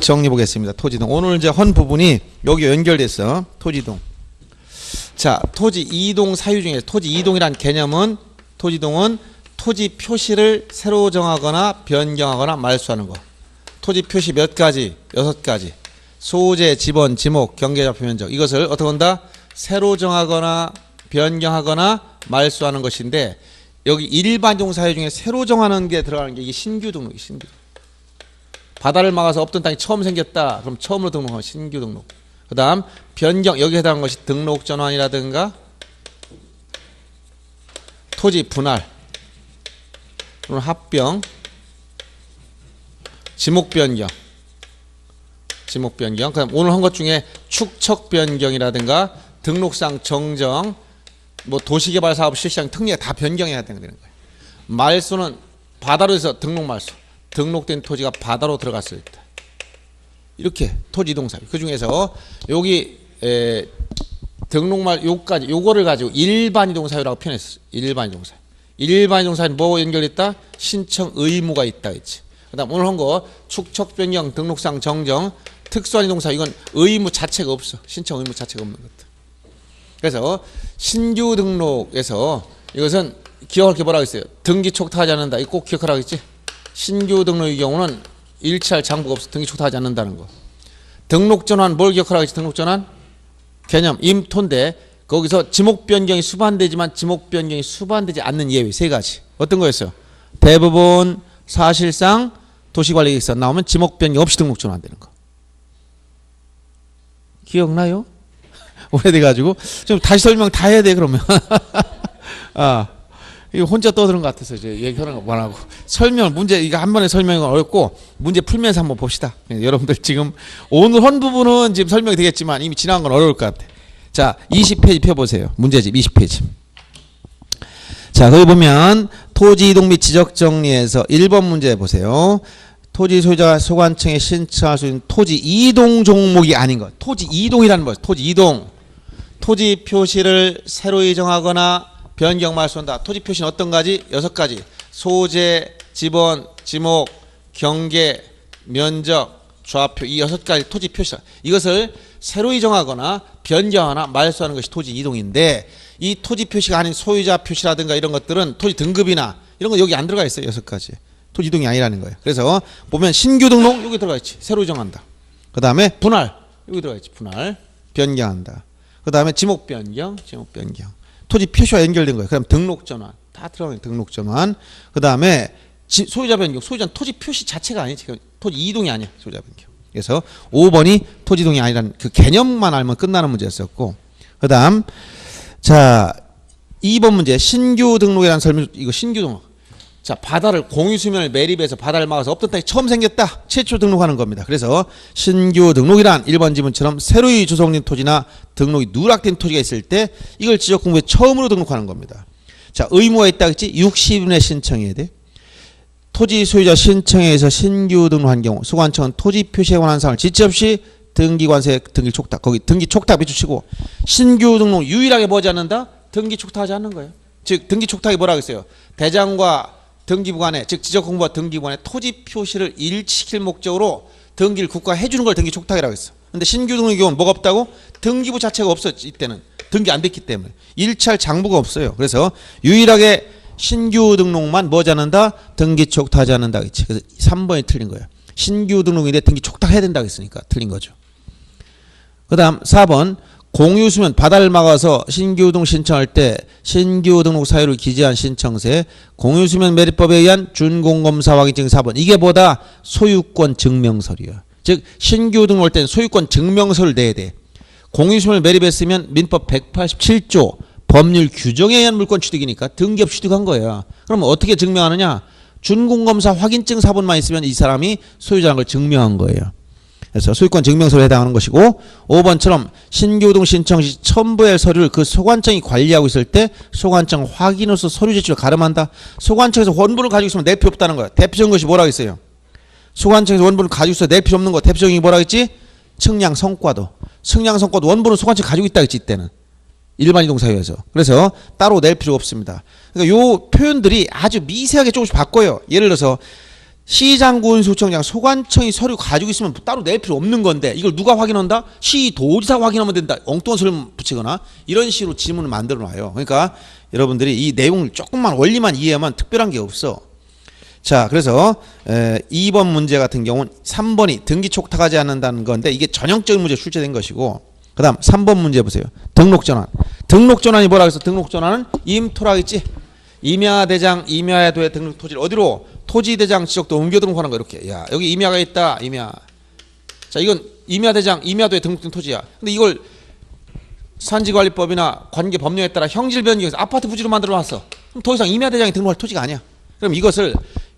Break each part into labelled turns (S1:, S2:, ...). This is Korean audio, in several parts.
S1: 정리 보겠습니다. 토지동. 오늘 이제 헌 부분이 여기 연결됐어. 토지동. 자, 토지 이동 사유 중에 토지 이동이란 개념은 토지동은 토지 표시를 새로 정하거나 변경하거나 말소하는 거. 토지 표시 몇 가지? 6가지. 소재, 지번, 지목, 경계좌표 면적. 이것을 어떻게 한다? 새로 정하거나 변경하거나 말소하는 것인데 여기 일반 용사유 중에 새로 정하는 게 들어가는 게 이게 신규 등록이 신규. 바다를 막아서 없던 땅이 처음 생겼다. 그럼 처음으로 등록하면 신규 등록. 그 다음 변경, 여기에 해당하는 것이 등록 전환이라든가 토지 분할 또는 합병, 지목 변경, 지목 변경. 그다음 오늘 한 것 중에 축척 변경이라든가 등록상 정정, 뭐 도시개발 사업 실시한 특례 다 변경해야 되는 거예요. 말소는 바다로 해서 등록 말소. 등록된 토지가 바다로 들어갔을 때. 이렇게 토지 이동 사유. 그 중에서 여기 등록말 요까지 요거를 가지고 일반 이동 사유라고 표현했어. 일반 이동 사유. 일반 이동 사유는 뭐 연결됐다? 신청 의무가 있다 했지. 그다음 오늘 한 거 축척 변경, 등록상 정정, 특수한 이동 사유 이건 의무 자체가 없어. 신청 의무 자체가 없는 것들. 그래서 신규 등록에서 이것은 기억할 게 뭐라고 했어요? 등기 촉탁하지 않는다. 이거 꼭 기억하라고 했지? 신규 등록의 경우는 일치할 장부가 없어. 등기 촉탁하지 않는다는 거. 등록 전환 뭘 기억하라고 했지? 등록 전환 개념 임토인데 거기서 지목 변경이 수반되지만 지목 변경이 수반되지 않는 예외 3가지. 어떤 거였어요? 대부분 사실상 도시관리계획서 나오면 지목 변경 없이 등록 전환되는 거. 기억나요? 오래돼가지고 좀 다시 설명 다 해야 돼 그러면. 아, 이거 혼자 떠드는 것 같아서 이제 얘기하는 거 뭐라고 설명 문제 이거 한 번에 설명은 어렵고 문제 풀면서 한번 봅시다. 여러분들 지금 오늘 헌 부분은 지금 설명이 되겠지만 이미 지나간 건 어려울 것 같아. 자, 20페이지 펴보세요. 문제집 20페이지. 자, 거기 보면 토지 이동 및 지적 정리에서 1번 문제 보세요. 토지 소유자가 소관청에 신청할 수 있는 토지 이동 종목이 아닌 것. 토지 이동이라는 거죠. 토지 이동. 토지 표시를 새로이 정하거나 변경 말소한다. 토지 표시는 어떤 가지? 6가지. 소재, 지번, 지목, 경계, 면적, 좌표 이 6가지 토지 표시. 이것을 새로이 정하거나 변경하거나 말소하는 것이 토지 이동인데 이 토지 표시가 아닌 소유자 표시라든가 이런 것들은 토지 등급이나 이런 거 여기 안 들어가 있어요. 6가지. 토지 이동이 아니라는 거예요. 그래서 보면 신규 등록 여기 들어가 있지. 새로 정한다. 그 다음에 분할 여기 들어가 있지. 분할 변경한다. 그 다음에 지목 변경, 지목 변경. 토지 표시와 연결된 거예요. 그다음 등록 전환 다 들어가요. 등록 전환. 그 다음에 소유자 변경. 소유자는 토지 표시 자체가 아니지. 토지 이동이 아니야. 소유자 변경. 그래서 5번이 토지 이동이 아니라는 그 개념만 알면 끝나는 문제였었고. 그 다음 자 2번 문제 신규 등록이라는 설명. 이거 신규 등록. 자, 바다를 공유수면을 매립해서 바다를 막아서 없던 땅이 처음 생겼다. 최초 등록하는 겁니다. 그래서 신규 등록이란 1번 지문처럼 새로이 조성된 토지나 등록이 누락된 토지가 있을 때 이걸 지적공부에 처음으로 등록하는 겁니다. 자, 의무가 있다 했지? 60일 내에 신청해야 돼. 토지 소유자 신청에서 신규 등록한 경우 소관청은 토지 표시에 관한 사항을 지체 없이 등기관세 등기 촉탁 거기 등기 촉탁 비추시고 신규 등록 유일하게 뭐하지 않는다? 등기 촉탁하지 않는 거예요. 즉 등기 촉탁이 뭐라고 했어요? 대장과 등기부 간에 즉 지적공부와 등기부 간에 토지 표시를 일치시킬 목적으로 등기를 국가가 해주는 걸 등기 촉탁이라고 했어. 근데 신규 등록의 경우는 뭐가 없다고? 등기부 자체가 없었지. 이때는 등기 안 됐기 때문에 일치할 장부가 없어요. 그래서 유일하게 신규 등록만 뭐하지 않는다? 등기 촉탁하지 않는다 그랬지. 그래서 3번이 틀린 거예요. 신규 등록인데 등기 촉탁해야 된다고 했으니까 틀린 거죠. 그 다음 4번 공유수면 바다를 막아서 신규 등록 신청할 때 신규 등록 사유를 기재한 신청서에 공유수면 매립법에 의한 준공검사 확인증 4번 이게 뭐다? 소유권 증명서류야. 즉 신규 등록할 때는 소유권 증명서를 내야 돼. 공유수면을 매립했으면 민법 187조 법률 규정에 의한 물권 취득이니까 등기업 취득한 거야. 그럼 어떻게 증명하느냐? 준공검사 확인증 4번만 있으면 이 사람이 소유자라는 걸 증명한 거예요. 그래서 소유권 증명서로 해당하는 것이고 5번처럼 신규 등록 신청 시 첨부할 서류를 그 소관청이 관리하고 있을 때 소관청 확인으로서 서류 제출을 가름한다. 소관청에서 원본을 가지고 있으면 낼 필요 없다는 거야. 대표적인 것이 뭐라고 했어요? 소관청에서 원본을 가지고 있어 낼 필요 없는 거 대표적인 게 뭐라고 했지? 측량 성과도. 측량 성과도 원본은 소관청이 가지고 있다 했지 이때는. 일반 이동 사유에서. 그래서 따로 낼 필요 없습니다. 그러니까 요 표현들이 아주 미세하게 조금씩 바꿔요. 예를 들어서 시장군수청장 소관청이 서류 가지고 있으면 따로 낼 필요 없는 건데 이걸 누가 확인한다? 시도지사가 확인하면 된다. 엉뚱한 소리를 붙이거나 이런 식으로 지문을 만들어 놔요. 그러니까 여러분들이 이 내용을 조금만 원리만 이해하면 특별한 게 없어. 자, 그래서 2번 문제 같은 경우는 3번이 등기 촉탁하지 않는다는 건데 이게 전형적인 문제 출제된 것이고, 그 다음 3번 문제 보세요. 등록전환. 등록전환이 뭐라 그래서 등록전환은 임토라겠지. 임야대장, 임야도에 등록 토지를 어디로? 토지대장 지적도 옮겨 등록하는 거. 이렇게. 야, 여기 임야가 있다. 임야. 자, 이건 임야대장, 임야도에 등록된 토지야. 근데 이걸 산지관리법이나 관계법령에 따라 형질 변경해서 아파트 부지로 만들어 놨어. 그럼 더 이상 임야대장에 등록할 토지가 아니야. 그럼 이것을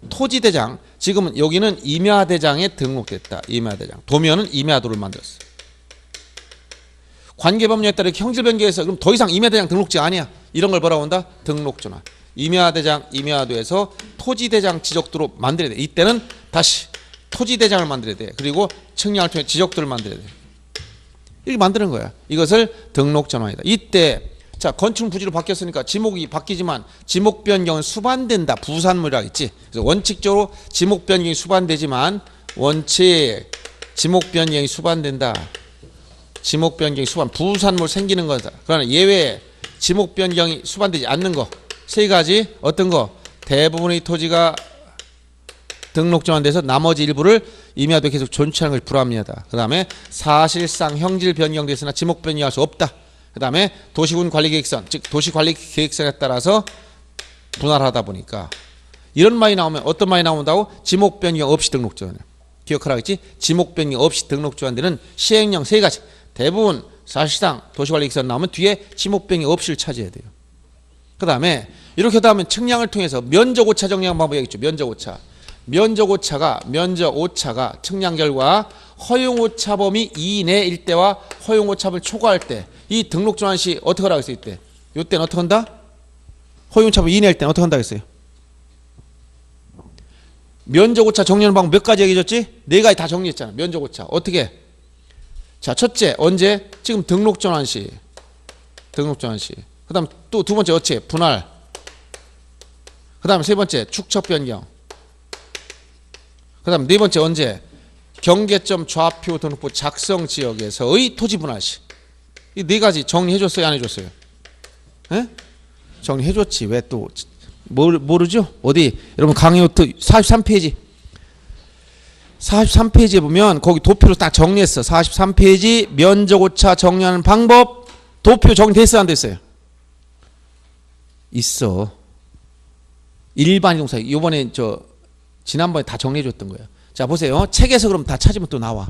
S1: 토지대장, 지금은 여기는 임야대장에 등록됐다. 임야대장. 도면은 임야도를 만들었어. 관계법령에 따라 형질 변경해서 그럼 더 이상 임야대장 등록지가 아니야. 이런 걸 뭐라고 한다? 등록전환. 임야대장, 임야도에서 토지대장 지적도로 만들어야 돼. 이때는 다시 토지대장을 만들어야 돼. 그리고 측량을 통해 지적도를 만들어야 돼. 이렇게 만드는 거야. 이것을 등록전환이다. 이때 자, 건축 부지로 바뀌었으니까 지목이 바뀌지만 지목 변경은 수반된다. 부산물이라고 했지. 그래서 원칙적으로 지목 변경이 수반되지만 원칙 지목 변경이 수반된다. 지목 변경이 수반, 부산물 생기는 거다. 그러나 예외 지목 변경이 수반되지 않는 거 세 가지. 어떤 거? 대부분의 토지가 등록전환돼서 나머지 일부를 임야도에 계속 존치하는 것이 불합리하다. 그 다음에 사실상 형질 변경됐으나 지목 변경할 수 없다. 그 다음에 도시군 관리계획선, 즉 도시관리계획선에 따라서 분할하다 보니까 이런 말이 나오면 어떤 말이 나온다고? 지목 변경 없이 등록전환. 기억하라겠지? 지목 변경 없이 등록전환되는 시행령 세 가지. 대부분 사실상 도시관리계획선 나오면 뒤에 지목 변경 없이를 차지해야 돼요. 그 다음에 이렇게 하다 보면 측량을 통해서 면적오차 정량 방법이 있죠. 면적오차. 면적오차가 측량 결과 허용오차 범위 이내일 때와 허용오차 범위를 초과할 때 이 등록전환 시 어떻게 하라고 했어요? 이때. 이때는 어떻게 한다? 허용오차 범위 이내일 때는 어떻게 한다고 했어요? 면적오차 정리하는 방법 몇 가지 얘기해 줬지? 네 가지 다 정리했잖아. 면적오차. 어떻게? 자, 첫째, 언제? 지금 등록전환 시. 등록전환 시. 그 다음 또 두 번째 어째? 분할. 그 다음 세 번째 축척 변경. 그 다음 네 번째 언제? 경계점 좌표 등록부 작성 지역에서의 토지 분할 시. 이 네 가지 정리해줬어요? 안 해줬어요? 에? 정리해줬지. 왜 또 모르죠? 어디? 여러분 강의노트 43페이지. 43페이지에 보면 거기 도표로 딱 정리했어. 43페이지 면적오차 정리하는 방법. 도표 정리됐어요? 안 됐어요? 있어. 일반 이동사. 요번에 지난번에 다 정리해줬던 거예요. 자, 보세요. 책에서 그럼 다 찾으면 또 나와.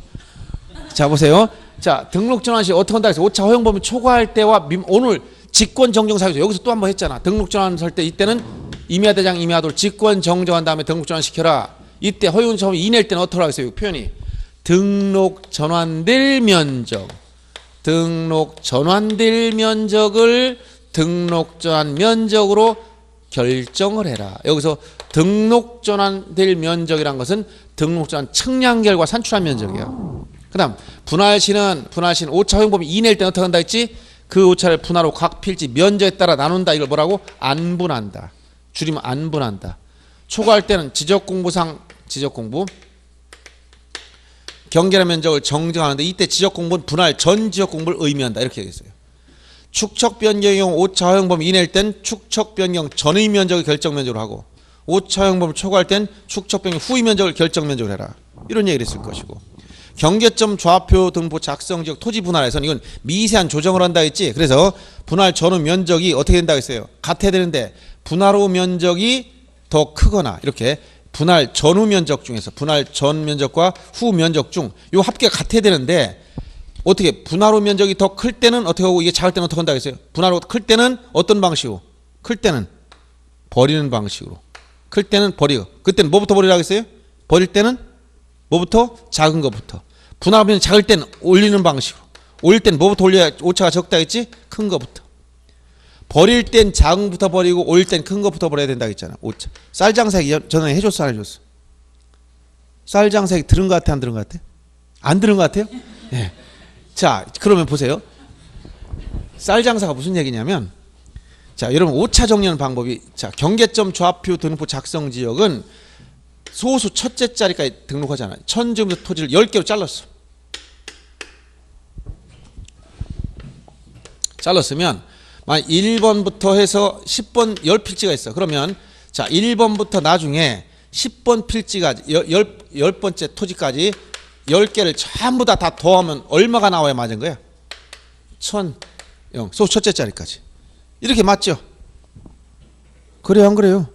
S1: 자, 보세요. 자, 등록전환 시 어떻게 한다 해서 오차 허용 범위 초과할 때와 오늘 직권정정사유소 여기서 또 한 번 했잖아. 등록전환 할 때 이때는 임야대장, 임야도를 직권정정한 다음에 등록전환 시켜라. 이때 허용오차 범위 이내일 때는 어떻게 하겠어요? 표현이 등록전환될 면적. 등록전환될 면적을 등록전환 면적으로 결정을 해라. 여기서 등록전환될 면적이란 것은 등록전환 측량 결과 산출한 면적이야. 그 다음 분할시는 오차 허용 범위 이내일 때는 어떻게 한다 했지? 그 오차를 분할로 각 필지 면적에 따라 나눈다. 이걸 뭐라고? 안분한다. 줄이면 안분한다. 초과할 때는 지적공부상 지적공부 경계란 면적을 정정하는데 이때 지적공부는 분할 전 지적공부를 의미한다. 이렇게 얘기했어요. 축척 변경의 경우 오차 허용 범위 이내일 땐 축척 변경 전의 면적을 결정 면적으로 하고 오차 허용 범위 초과할 땐 축척 변경 후의 면적을 결정 면적으로 해라. 이런 얘기를 했을 것이고 경계점 좌표 등부 작성 지역 토지 분할에서는 이건 미세한 조정을 한다 했지. 그래서 분할 전후 면적이 어떻게 된다고 했어요? 같아야 되는데 분할 후 면적이 더 크거나 이렇게 분할 전후 면적 중에서 분할 전 면적과 후 면적 중 요 합계가 같아야 되는데 어떻게 분할 후 면적이 더 클 때는 어떻게 하고 이게 작을 때는 어떻게 한다고 했어요? 분할 후 클 때는 어떤 방식으로? 클 때는 버리는 방식으로. 클 때는 버리고. 그때는 뭐부터 버리라고 했어요? 버릴 때는 뭐부터? 작은 것부터. 분할하면 작을 때는 올리는 방식으로. 올릴 때는 뭐부터 올려야 오차가 적다 했지? 큰 것부터. 버릴 땐 작은 것부터 버리고 올릴 땐 큰 것부터 버려야 된다고 했잖아. 오차. 쌀 장사기 전에 해줬어 안 해줬어? 쌀 장사기 들은 것 같아 안 들은 것 같아? 안 들은 것 같아요? 네. 자, 그러면 보세요. 쌀 장사가 무슨 얘기냐면 자, 여러분 오차 정리하는 방법이 자, 경계점 좌표 등록부 작성 지역은 소수 첫째 자리까지 등록하잖아요. 1000제곱미터 토지를 10개로 잘랐어. 잘랐으면 만약 1번부터 해서 10번 10필지가 있어. 그러면 자 1번부터 나중에 10번 필지가 10번째 토지까지 10개를 전부 다 더하면 얼마가 나와야 맞은 거야? 1000 소수 첫째 자리까지. 이렇게 맞죠? 그래요 안 그래요?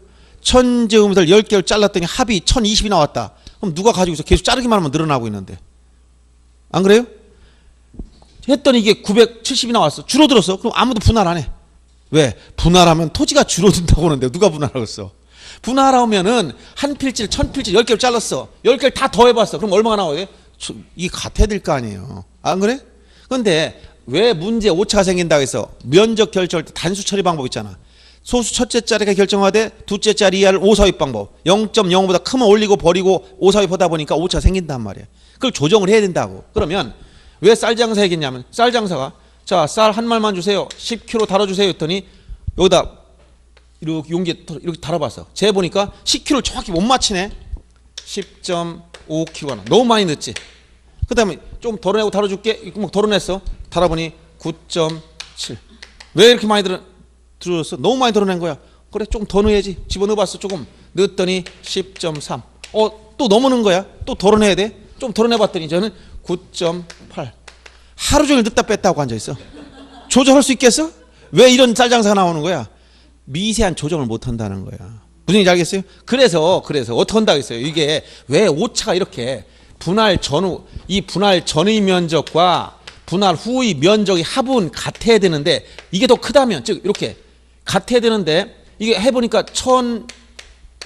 S1: 1000제곱미터를 10개를 잘랐더니 합이 1020이 나왔다. 그럼 누가 가지고 있어? 계속 자르기만 하면 늘어나고 있는데. 안 그래요? 했더니 이게 970이 나왔어. 줄어들었어. 그럼 아무도 분할 안 해. 왜? 분할하면 토지가 줄어든다고 하는데 누가 분할하겠어? 분할하면은 한 필지를 1000필지 10개를 잘랐어. 10개를 다 더해봤어. 그럼 얼마가 나와요? 이게 같아야 될 거 아니에요. 안 그래? 그런데 왜 문제 오차가 생긴다고 해서 면적 결정할 때 단수 처리 방법 있잖아. 소수 첫째 자리가 결정하되 둘째 자리 이하를 오사입 방법. 0.05보다 크면 올리고 버리고 오사입 하다 보니까 오차가 생긴단 말이야. 그걸 조정을 해야 된다고. 그러면 왜 쌀 장사 했겠냐면 쌀 장사가 자 쌀 한 말만 주세요. 10kg 달아주세요 했더니 여기다 이렇게 용기에 이렇게 달아봤어. 재 보니까 10kg를 정확히 못 맞히네. 10.5kg가 나. 너무 많이 넣었지. 그 다음에 좀 덜어내고 달아줄게. 이거 막 덜어냈어. 달아보니 9.7. 왜 이렇게 많이 들었어? 너무 많이 덜어낸 거야. 그래 좀 더 넣어야지. 집어넣어봤어. 조금 넣었더니 10.3. 또 너무 넣은 거야. 또 덜어내야 돼. 좀 덜어내봤더니 저는 9.8. 하루 종일 넣다 뺐다고 앉아있어. 조절할 수 있겠어? 왜 이런 쌀 장사가 나오는 거야? 미세한 조정을 못 한다는 거야. 무슨 얘기인지 알겠어요? 그래서 어떻게 한다고 했어요? 이게 왜 오차가 이렇게 분할 전후, 이 분할 전의 면적과 분할 후의 면적이 합은 같아야 되는데 이게 더 크다면, 즉 이렇게 같아야 되는데 이게 해보니까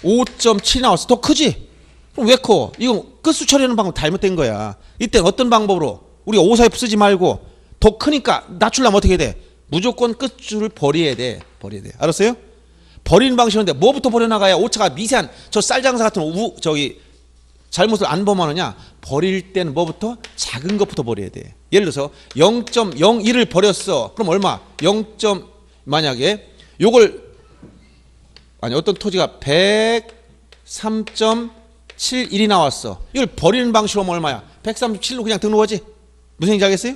S1: 1005.7이 나왔어. 더 크지? 그럼 왜 커? 이거 끝수 처리하는 방법 잘못된 거야. 이때는 어떤 방법으로? 우리가 오사입 쓰지 말고 더 크니까 낮추려면 어떻게 돼? 무조건 끝줄을 버려야 돼. 알았어요? 버리는 방식인데 뭐부터 버려나가야 오차가 미세한 저 쌀장사 같은 잘못을 안 범하느냐? 버릴 때는 뭐부터? 작은 것부터 버려야 돼. 예를 들어서 0.01을 버렸어. 그럼 얼마? 만약에 요걸 어떤 토지가 103.71이 나왔어. 이걸 버리는 방식으로 하면 얼마야? 137로 그냥 등록하지. 무슨 얘기인지 알겠어요?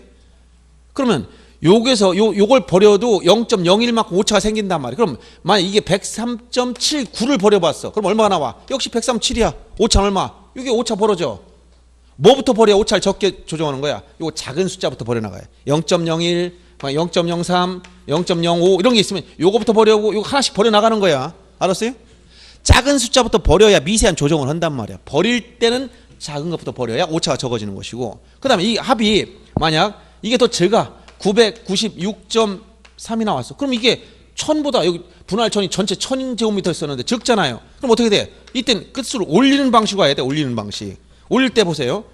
S1: 그러면 요걸 버려도 0.01만큼 오차가 생긴단 말이에요. 그럼 만약 이게 103.79를 버려봤어. 그럼 얼마가 나와? 역시 137이야. 오차는 얼마? 이게 오차 벌어져. 뭐부터 버려야 오차를 적게 조정하는 거야? 요거 작은 숫자부터 버려나가요. 0.01, 0.03, 0.05 이런 게 있으면 요거부터 버려고 요거 하나씩 버려나가는 거야. 알았어요? 작은 숫자부터 버려야 미세한 조정을 한단 말이야. 버릴 때는 작은 것부터 버려야 오차가 적어지는 것이고, 그 다음에 이 합이 만약 이게 더 적아 996.3이 나왔어. 그럼 이게 1000보다 여기 분할천이 전체 1000제곱미터 있었는데 적잖아요. 그럼 어떻게 돼? 이땐 끝수를 올리는 방식으로 해야 돼. 올리는 방식. 올릴 때 보세요.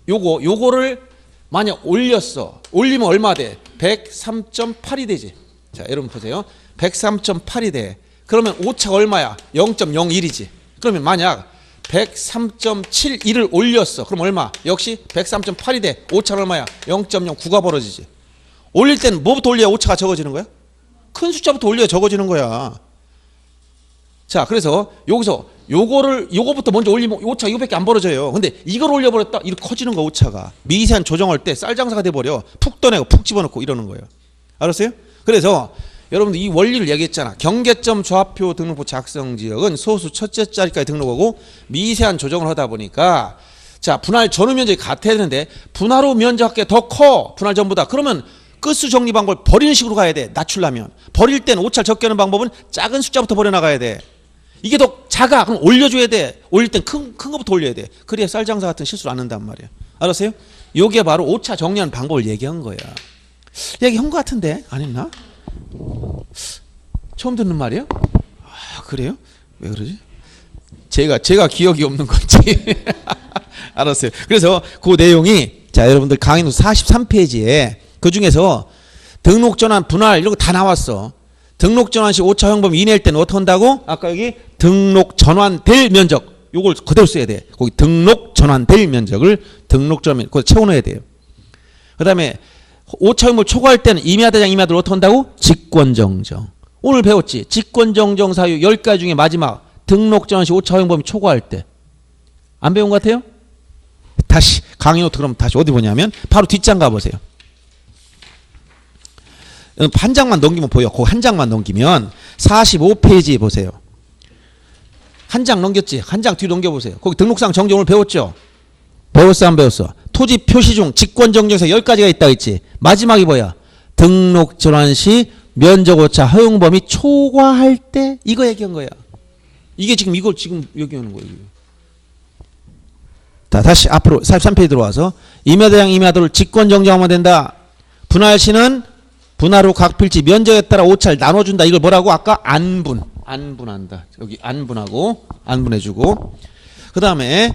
S1: 요거를 만약 올렸어. 올리면 얼마 돼? 103.8이 되지. 자, 여러분 보세요. 103.8이 돼. 그러면 오차가 얼마야? 0.01이지. 그러면 만약 103.71을 올렸어. 그럼 얼마? 역시 103.8이 돼. 오차는 얼마야? 0.09가 벌어지지. 올릴 때는 뭐부터 올려야 오차가 적어지는 거야? 큰 숫자부터 올려야 적어지는 거야. 자, 그래서 여기서 요거부터 먼저 올리면 오차 이거밖에 안 벌어져요. 근데 이걸 올려버렸다. 이렇게 커지는 거 오차가. 미세한 조정할 때 쌀장사가 돼버려. 푹 떠내고 푹 집어넣고 이러는 거예요. 알았어요? 그래서 여러분들 이 원리를 얘기했잖아. 경계점 좌표 등록부 작성 지역은 소수 첫째 자리까지 등록하고 미세한 조정을 하다 보니까 자, 분할 전후 면적이 같아야 되는데 분할 후 면적이 더 커. 분할 전보다. 그러면 끝수 정리 방법을 버리는 식으로 가야 돼. 낮추려면. 버릴 때는 오차를 적게 하는 방법은 작은 숫자부터 버려나가야 돼. 이게 더 작아. 그럼 올려줘야 돼. 올릴 땐 큰 것부터 올려야 돼. 그래야 쌀장사 같은 실수를 안 한단 말이야. 알았어요? 요게 바로 오차 정리하는 방법을 얘기한 거야. 얘기한 거 같은데? 안 했나? 처음 듣는 말이에요? 아, 그래요? 왜 그러지? 제가 기억이 없는 건지. 알았어요. 그래서 그 내용이 자, 여러분들 강의노 43페이지에 그 중에서 등록 전환 분할 이런 거 다 나왔어. 등록 전환 시 오차 형법 이내일 때는 어떻게 한다고? 아까 여기 등록 전환될 면적 요걸 그대로 써야 돼. 거기 등록 전환될 면적을 등록 전환 그걸 채워넣어야 돼요. 그다음에 오차 형법을 초과할 때는 임야 대장 임야들 어떻게 한다고? 직권정정. 오늘 배웠지? 직권정정 사유 10가지 중에 마지막 등록 전환 시 오차 형법이 초과할 때 안 배운 것 같아요? 다시 강의 노트 그럼 다시 어디 보냐면 바로 뒷장 가보세요. 한 장만 넘기면 보여. 그 한 장만 넘기면 45페이지 보세요. 한 장 넘겼지? 한 장 뒤로 넘겨보세요. 거기 등록상 정지 오늘 배웠죠? 배웠어 안 배웠어? 토지 표시 중 직권정지에서 10가지가 있다고 했지. 마지막이 뭐야? 등록 전환 시 면적 오차 허용 범위 초과할 때 이거 얘기한 거야. 이게 지금 이걸 지금 얘기하는 거예요. 자, 다시 앞으로 43페이지 들어와서 임야대장 임야도를 직권정지하면 된다. 분할 시는 분할 후 각 필지 면적에 따라 오차를 나눠준다. 이걸 뭐라고? 아까 안분한다. 여기 안분하고 안분해주고 그 다음에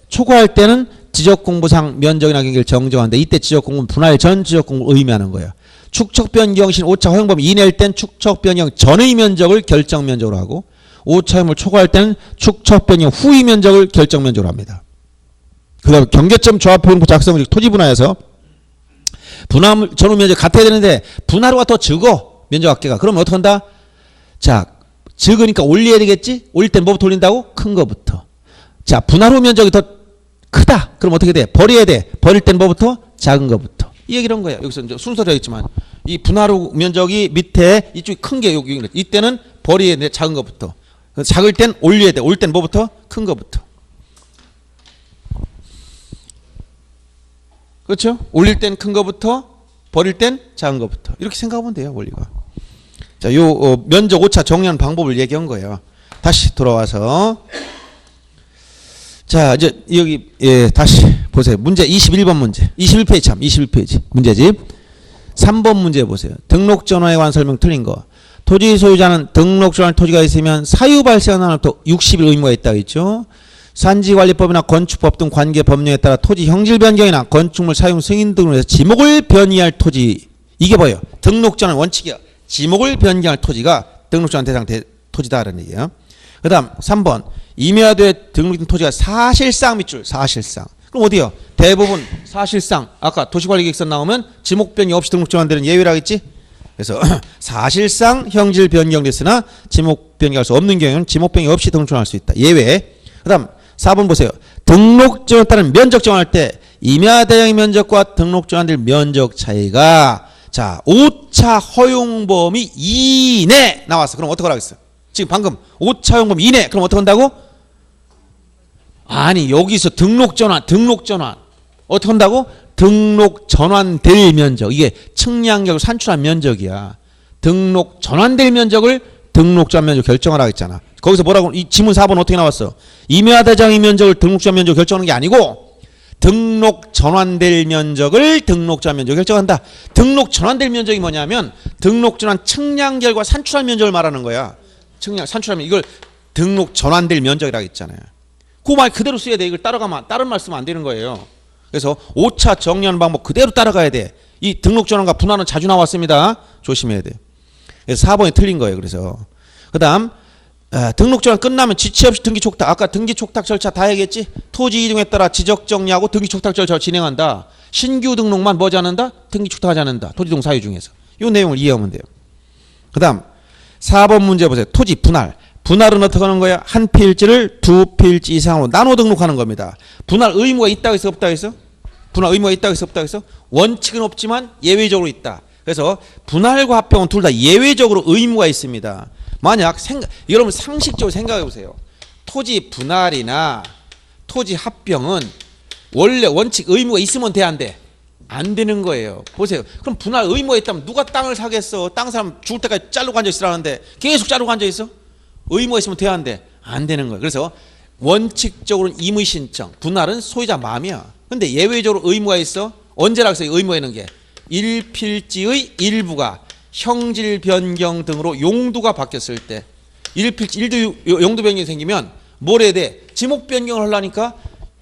S1: 초과할 때는 지적공부상 면적이나 경계를 정정한다. 이때 지적공부는 분할 전 지적공부를 의미하는 거예요. 축척변경 시 오차 허용범위 이내일 땐 축척변경 전의 면적을 결정면적으로 하고 오차율을 초과할 때는 축척변경 후의 면적을 결정면적으로 합니다. 그 다음에 경계점 조합표용부 작성을 토지 분할에서 분할 전후 면적 같아야 되는데 분할후가 더 적어. 면적 합계가. 그러면 어떻게 한다? 자, 적으니까 올려야 되겠지? 올릴 땐 뭐부터 올린다고? 큰 거부터. 자, 분할 후 면적이 더 크다. 그럼 어떻게 돼? 버려야 돼. 버릴 땐 뭐부터? 작은 거부터. 이 얘기를 한 거야. 여기서 이제 순서로 있지만 이 분할 후 면적이 밑에 이쪽이 큰 게 여기 이때는 버려야 돼. 작은 거부터. 작을 땐 올려야 돼. 올릴 땐 뭐부터? 큰 거부터. 그렇죠? 올릴 땐 큰 거부터 버릴 땐 작은 거부터. 이렇게 생각하면 돼요. 원리가. 자, 요 면적 오차 정리하는 방법을 얘기한 거예요. 다시 돌아와서 자, 이제 여기 다시 보세요. 문제 21번 문제. 21페이지 참 21페이지. 문제집 3번 문제 보세요. 등록 전환에 관한 설명 틀린 거. 토지 소유자는 등록 전환 토지가 있으면 사유 발생한 날부터 60일 의무가 있다고 했죠. 산지관리법이나 건축법 등 관계 법령에 따라 토지 형질 변경이나 건축물 사용 승인 등으로 해서 지목을 변이할 토지. 이게 뭐예요? 등록 전환 원칙이야. 지목을 변경할 토지가 등록 전환 대상 토지다라는 얘기예요. 그 다음 3번 임야도에 등록된 토지가 사실상 밑줄 사실상. 그럼 어디요? 대부분 사실상 아까 도시관리계획서 나오면 지목 변경 없이 등록 전환되는 예외라고 했지? 그래서 사실상 형질 변경됐으나 지목 변경할 수 없는 경우는 지목 변경 없이 등록 전환할 수 있다. 예외. 그 다음 4번 보세요. 등록 전환에 따른 면적 정할 때 임야대장의 면적과 등록 전환될 면적 차이가 자 오차 허용 범위 이내 나왔어. 그럼 어떻게 하겠어? 지금 방금 오차 허용 범위 이내. 그럼 어떻게 한다고? 아니 여기서 등록 전환 어떻게 한다고? 등록 전환될 면적. 이게 측량적으로 산출한 면적이야. 등록 전환될 면적을 등록 전환 면적 결정하라고 했잖아. 거기서 뭐라고 이 지문 4번 어떻게 나왔어? 임야대장의 면적을 등록 전환 면적 결정하는 게 아니고 등록 전환될 면적을 등록 전환 면적 결정한다. 등록 전환될 면적이 뭐냐면 등록 전환 측량 결과 산출한 면적을 말하는 거야. 측량 산출하면 이걸 등록 전환될 면적이라고 했잖아요. 그 말 그대로 써야 돼. 이걸 따라가면 다른 말 쓰면 안 되는 거예요. 그래서 오차 정리하는 방법 그대로 따라가야 돼. 이 등록 전환과 분할은 자주 나왔습니다. 조심해야 돼. 그래서 4번이 틀린 거예요. 그래서 그 다음 등록 전환 끝나면 지체 없이 등기 촉탁. 아까 등기 촉탁 절차 다 얘기했지? 토지 이동에 따라 지적 정리하고 등기 촉탁 절차를 진행한다. 신규 등록만 뭐지 않는다? 등기 촉탁하지 않는다. 토지 이동 사유 중에서. 이 내용을 이해하면 돼요. 그 다음 4번 문제 보세요. 토지 분할. 분할은 어떻게 하는 거야? 한 필지를 두 필지 이상으로 나눠 등록하는 겁니다. 분할 의무가 있다고 해서 없다고 해서? 분할 의무가 있다고 해서 없다고 해서? 원칙은 없지만 예외적으로 있다. 그래서 분할과 합병은 둘 다 예외적으로 의무가 있습니다. 만약 여러분 상식적으로 생각해 보세요. 토지 분할이나 토지 합병은 원래 원칙 의무가 있으면 돼 안 돼? 안 되는 거예요. 보세요. 그럼 분할 의무가 있다면 누가 땅을 사겠어? 땅 사람 죽을 때까지 자르고 앉아 있으라는데 계속 자르고 앉아 있어? 의무가 있으면 돼야 안 돼? 안 되는 거예요. 그래서 원칙적으로는 임의 신청, 분할은 소유자 마음이야. 근데 예외적으로 의무가 있어? 언제라고 해서 의무가 있는 게? 1필지의 일부가 형질 변경 등으로 용도가 바뀌었을 때 1필지 용도 변경이 생기면 뭘 해야 돼? 지목 변경을 하려니까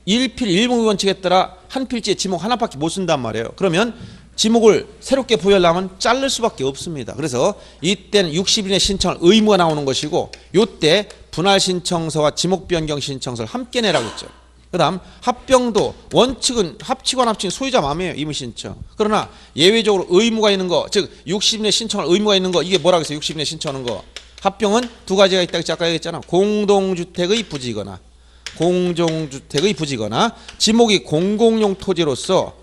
S1: 1필 1목 원칙에 따라 한 필지에 지목 하나밖에 못 쓴단 말이에요. 그러면 지목을 새롭게 부여하려면 자를 수밖에 없습니다. 그래서 이때는 60일의 신청을 의무가 나오는 것이고 이때 분할 신청서와 지목 변경 신청서를 함께 내라고 했죠. 그 다음 합병도 원칙은 합치거나 합친 소유자 마음이에요. 임의 신청. 그러나 예외적으로 의무가 있는 거, 즉 60일 신청할 의무가 있는 거, 이게 뭐라고 했어요? 60일 신청하는 거. 합병은 두 가지가 있다고 아까 얘기했잖아. 공동주택의 부지거나 공동주택의 부지거나 지목이 공공용 토지로서